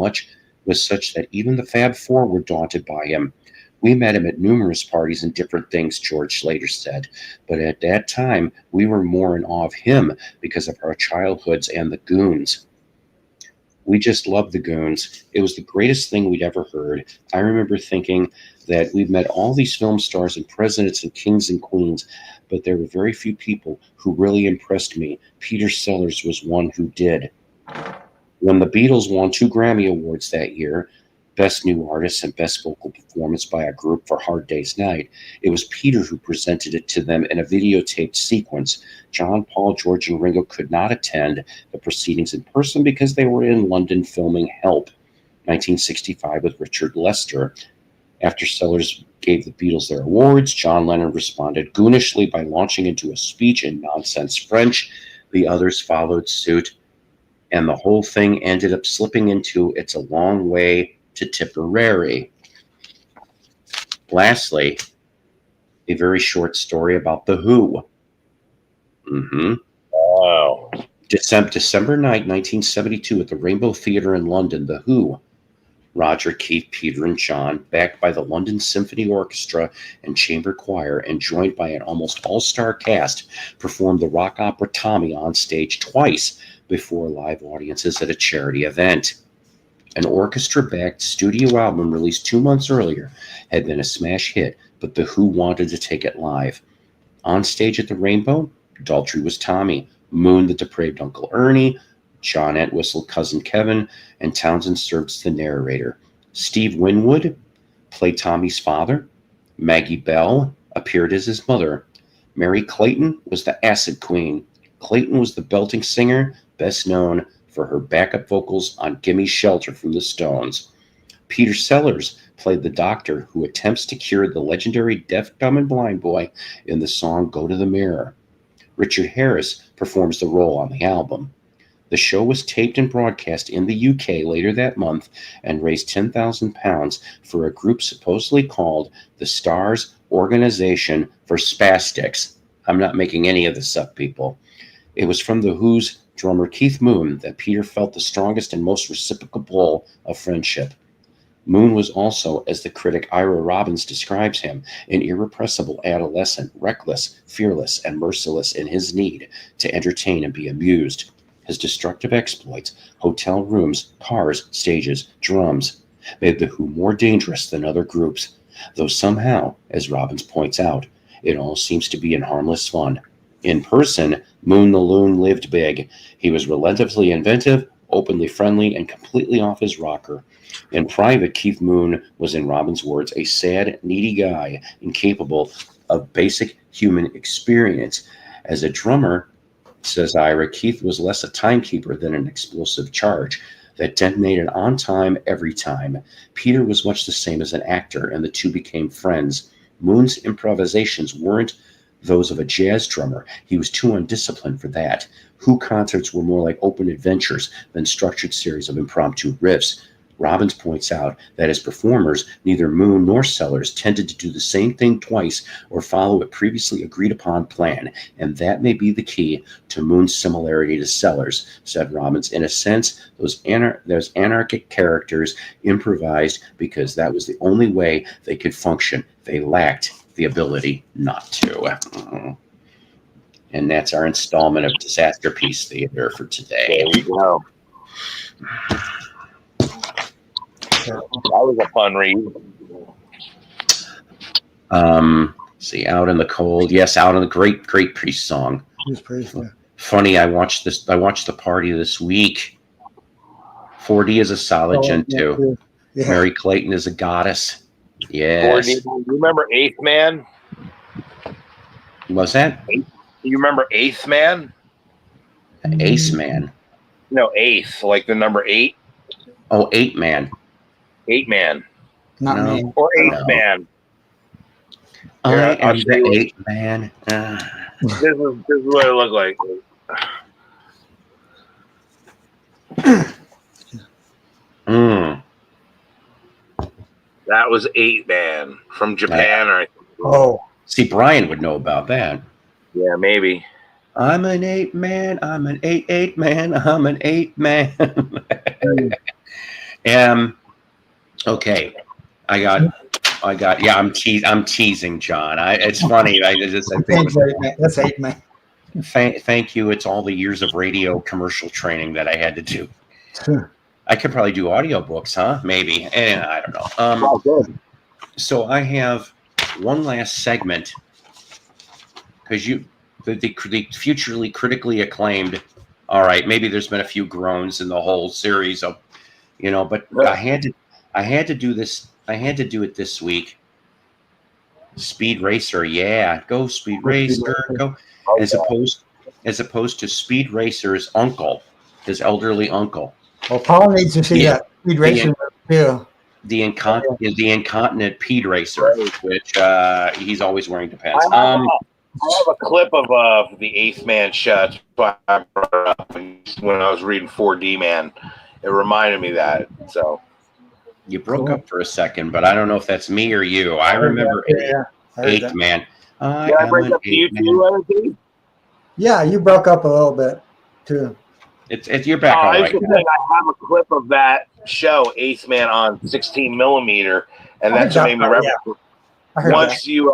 such that even the Fab Four were daunted by him. We met him at numerous parties and different things, George later said. But at that time, we were more in awe of him because of our childhoods and the Goons. We just loved the Goons. It was the greatest thing we'd ever heard. I remember thinking that we've met all these film stars and presidents and kings and queens, but there were very few people who really impressed me. Peter Sellers was one who did. When the Beatles won 2 Grammy Awards that year, Best New Artist and Best Vocal Performance by a Group for Hard Day's Night, it was Peter who presented it to them in a videotaped sequence. John, Paul, George, and Ringo could not attend the proceedings in person because they were in London filming Help, 1965, with Richard Lester. After Sellers gave the Beatles their awards, John Lennon responded goonishly by launching into a speech in nonsense French. The others followed suit, and the whole thing ended up slipping into It's a Long Way to Tipperary. Lastly, a very short story about The Who. Wow. December night, 1972, at the Rainbow Theatre in London, The Who Roger, Keith, Peter, and John, backed by the London Symphony Orchestra and Chamber Choir, and joined by an almost all-star cast, performed the rock opera Tommy on stage twice before live audiences at a charity event. An orchestra-backed studio album released 2 months earlier had been a smash hit, but The Who wanted to take it live. On stage at the Rainbow, Daltrey was Tommy, Moon the depraved Uncle Ernie, John Entwistle Cousin Kevin, and Townsend served as the narrator. Steve Winwood played Tommy's father. Maggie Bell appeared as his mother. Mary Clayton was the acid queen. Clayton was the belting singer, best known for her backup vocals on Gimme Shelter from the Stones. Peter Sellers played the doctor who attempts to cure the legendary deaf, dumb, and blind boy in the song Go to the Mirror. Richard Harris performs the role on the album. The show was taped and broadcast in the UK later that month and raised £10,000 for a group supposedly called the Stars Organization for Spastics. I'm not making any of this up, people. It was from The Who's drummer Keith Moon that Peter felt the strongest and most reciprocal pull of friendship. Moon was also, as the critic Ira Robbins describes him, an irrepressible adolescent, reckless, fearless, and merciless in his need to entertain and be amused. His destructive exploits, hotel rooms, cars, stages, drums, made The Who more dangerous than other groups, though somehow, as Robbins points out, it all seems to be in harmless fun. In person, Moon the Loon lived big. He was relentlessly inventive, openly friendly, and completely off his rocker. In private, Keith Moon was, in Robbins' words, a sad, needy guy, incapable of basic human experience. As a drummer, says Ira, Keith was less a timekeeper than an explosive charge that detonated on time every time. Peter was much the same as an actor, and the two became friends. Moon's improvisations weren't those of a jazz drummer. He was too undisciplined for that. Who concerts were more like open adventures than structured series of impromptu riffs. Robbins points out that as performers, neither Moon nor Sellers tended to do the same thing twice or follow a previously agreed upon plan, and that may be the key to Moon's similarity to Sellers, said Robbins. In a sense, those anarchic characters improvised because that was the only way they could function. They lacked the ability not to. And that's our installment of Disaster Piece Theater for today. There we go. That was a fun read. See, Out in the Cold. Yes, Out in the Great Priest song. Priest, yeah. Funny, I watched the party this week. 4D is a solid Gen 2. Yeah. Mary Clayton is a goddess. Yes. 4D. You remember Eighth Man? Was that? You remember Eighth Man? Ace Man. No, Eighth, like the number 8. Oh, 8 Man. 8 Man. Not No. me. Or Eighth No. Man. I Here, am I'll show the you. 8 Man. This is what it looked like. That was 8 Man from Japan, or Oh, See, Brian would know about that. yeah, maybe. I'm an 8 Man. I'm an 8 man. I'm an 8 man. Okay. I got. Yeah, I'm teasing John. It's funny. I think that's 8 Man. Thank you. It's all the years of radio commercial training that I had to do. Sure. I could probably do audiobooks, huh? Maybe. I don't know. Oh, good. So I have one last segment because the futurely critically acclaimed. All right, maybe there's been a few groans in the whole series of, but I had to do this. I had to do it this week. Speed Racer, yeah, go Speed Racer, go. As opposed to Speed Racer's uncle, his elderly uncle. Well, Paul needs to see that Speed Racer too. The incontinent Pede Racer, which he's always wearing depends. I have a clip of the Eighth Man shot I brought it up when I was reading 4D Man. It reminded me of that. So You broke up for a second, but I don't know if that's me or you. I remember Eighth Man. Did I break up to you too, Andy? Yeah, you broke up a little bit too. It's you're back all I was right. just saying, I have a clip of that show, Eighth Man, on 16 millimeter, and that's what made me remember. Yeah. I heard Once you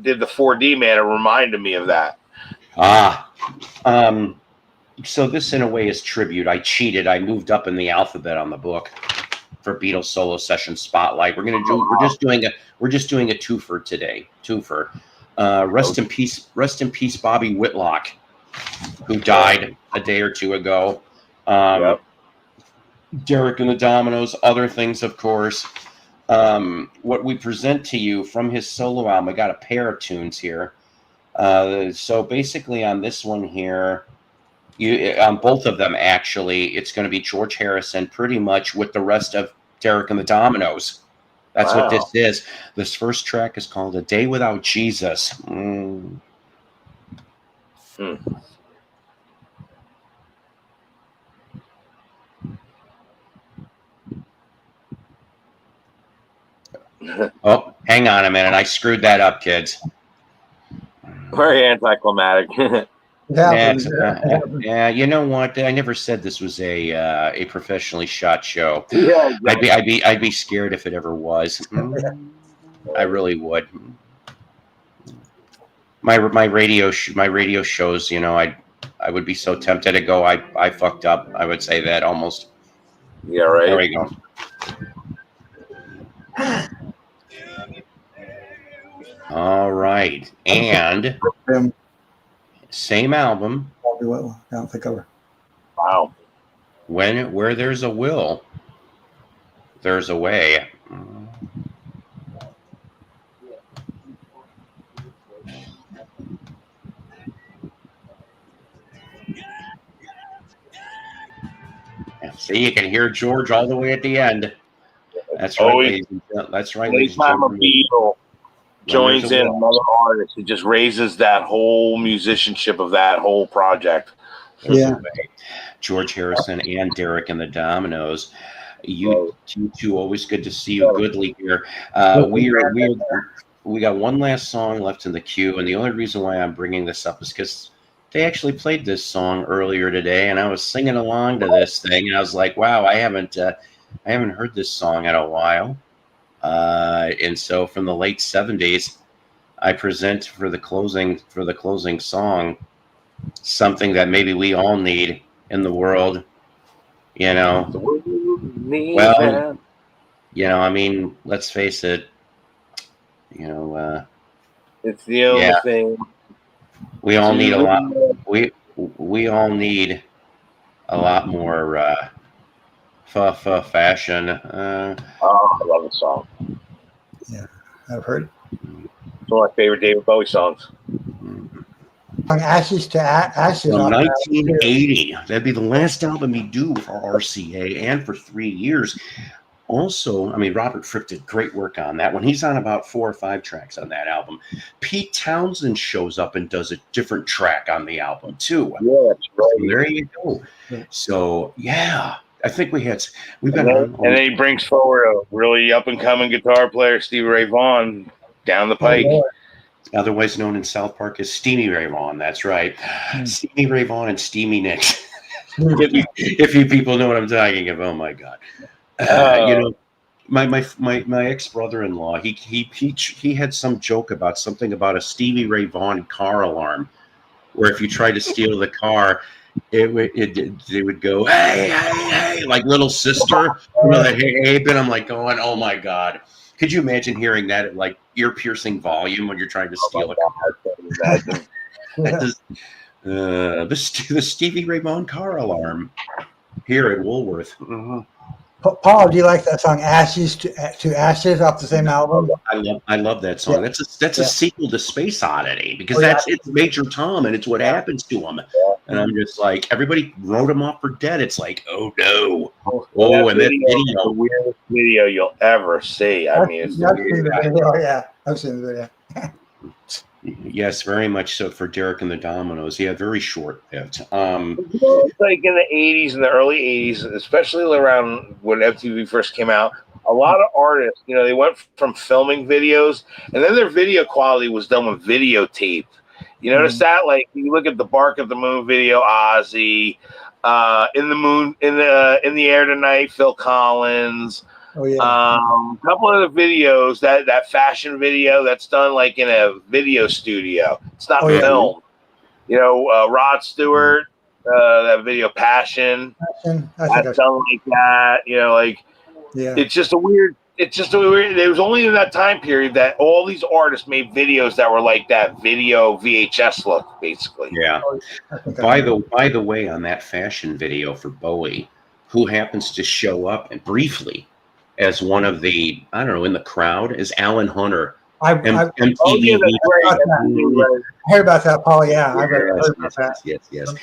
did the 4D, man, it reminded me of that. So this, in a way, is tribute. I cheated. I moved up in the alphabet on the book for Beatles Solo Session Spotlight. We're just doing a twofer today. Rest in peace, Bobby Whitlock, who died a day or two ago. Derek and the Dominoes, other things, of course. What we present to you from his solo album, I got a pair of tunes here. So basically on this one here, on both of them, actually, it's going to be George Harrison pretty much with the rest of Derek and the Dominoes. That's what this is. This first track is called A Day Without Jesus. Oh, hang on a minute. I screwed that up, kids. Very anticlimactic. Yeah, you know what? I never said this was a professionally shot show. Yeah, I'd be scared if it ever was. I really would. My radio shows, you know, I would be so tempted to go. I fucked up. I would say that almost. Yeah, right. There we go. All right, and same album. I don't think ever. Wow. Where there's a will, there's a way. See, you can hear George all the way at the end. That's right, ladies and gentlemen. That's right, ladies and Anytime a gentlemen. Beatle joins in another artist, it just raises that whole musicianship of that whole project. Yeah. George Harrison and Derek and the Dominoes. You two, always good to see you. Goodly here. We got one last song left in the queue, and the only reason why I'm bringing this up is because they actually played this song earlier today, and I was singing along to this thing, and I was like, "Wow, I haven't heard this song in a while." And so, from the late '70s, I present for the closing song something that maybe we all need in the world. You know, well, you know, I mean, let's face it. You know, it's the only thing. We all need a lot. We all need a lot more fashion. I love the song. Yeah, I've heard. It's one of my favorite David Bowie songs. From Ashes to Ashes. From 1980. That'd be the last album he'd do for RCA and for 3 years. Also, I mean, Robert Fripp did great work on that one. He's on about 4 or 5 tracks on that album. Pete Townsend shows up and does a different track on the album, too. Yeah, that's right. So there you go. So, yeah, I think we've got. And then he brings forward a really up-and-coming guitar player, Stevie Ray Vaughan, down the pike. Otherwise known in South Park as Steamy Ray Vaughan. That's right. Steamy Ray Vaughan and Steamy Nicks. if you people know what I'm talking about, oh my God. You know, my ex brother-in-law, he had some joke about something about a Stevie Ray Vaughan car alarm, where if you tried to steal the car, they would go hey, like Little Sister, you know, that hey bit. I'm like going, oh my God, could you imagine hearing that at like ear-piercing volume when you're trying to steal a car? The Stevie Ray Vaughan car alarm here at Woolworth. Mm-hmm. Paul, do you like that song "Ashes to Ashes" off the same album? I love that song. Yeah. That's a sequel to Space Oddity because it's Major Tom and it's what happens to him. And I'm just like, everybody wrote him off for dead. It's like, oh no, and that video, the weirdest video you'll ever see. I mean, it's I've seen the video. Yes, very much so for Derek and the Dominoes. Yeah, very short-lived. Like in the 80s and the early 80s, especially around when MTV first came out, a lot of artists, you know, they went from filming videos, and then their video quality was done with videotape. You notice that? Like, you look at the Bark at the Moon video, Ozzy, In the Moon, in the Air Tonight, Phil Collins. Oh yeah. A couple of the videos, that fashion video that's done like in a video studio. It's not Yeah. filmed. You know, Rod Stewart, that video Passion. I think That's done like that. You know, like yeah. it's just a weird. It was only in that time period that all these artists made videos that were like that video VHS look, basically. Yeah. By the way, on that fashion video for Bowie, who happens to show up and briefly as one of the, I don't know, in the crowd is Alan Hunter. MTV. Oh, yeah, that's right. I heard about that, Paul. Yeah, I heard about that. Yes.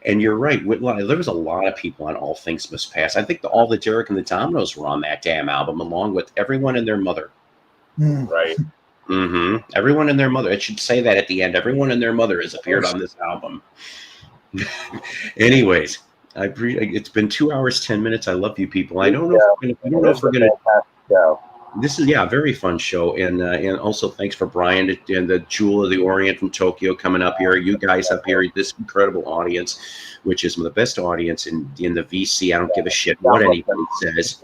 And you're right. There was a lot of people on All Things Must Pass. I think all the Derek and the Dominoes were on that damn album, along with everyone and their mother. Right. Mm-hmm. Everyone and their mother. It should say that at the end. Everyone and their mother has appeared on this album. Anyways, it's been 2 hours 10 minutes. I love you people. I don't know if we're gonna. This is a very fun show, and also thanks for Brian and the Jewel of the Orient from Tokyo coming up here. You guys up here, this incredible audience, which is the best audience in the VC. I don't give a shit what anybody says.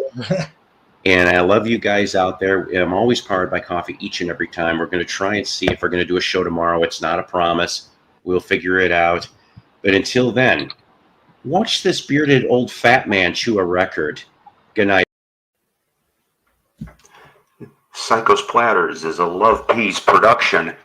And I love you guys out there. I'm always powered by coffee each and every time. We're going to try and see if we're going to do a show tomorrow. It's not a promise. We'll figure it out. But until then, watch this bearded old fat man chew a record. Good night. Psycho's Platters is a Love Peace production.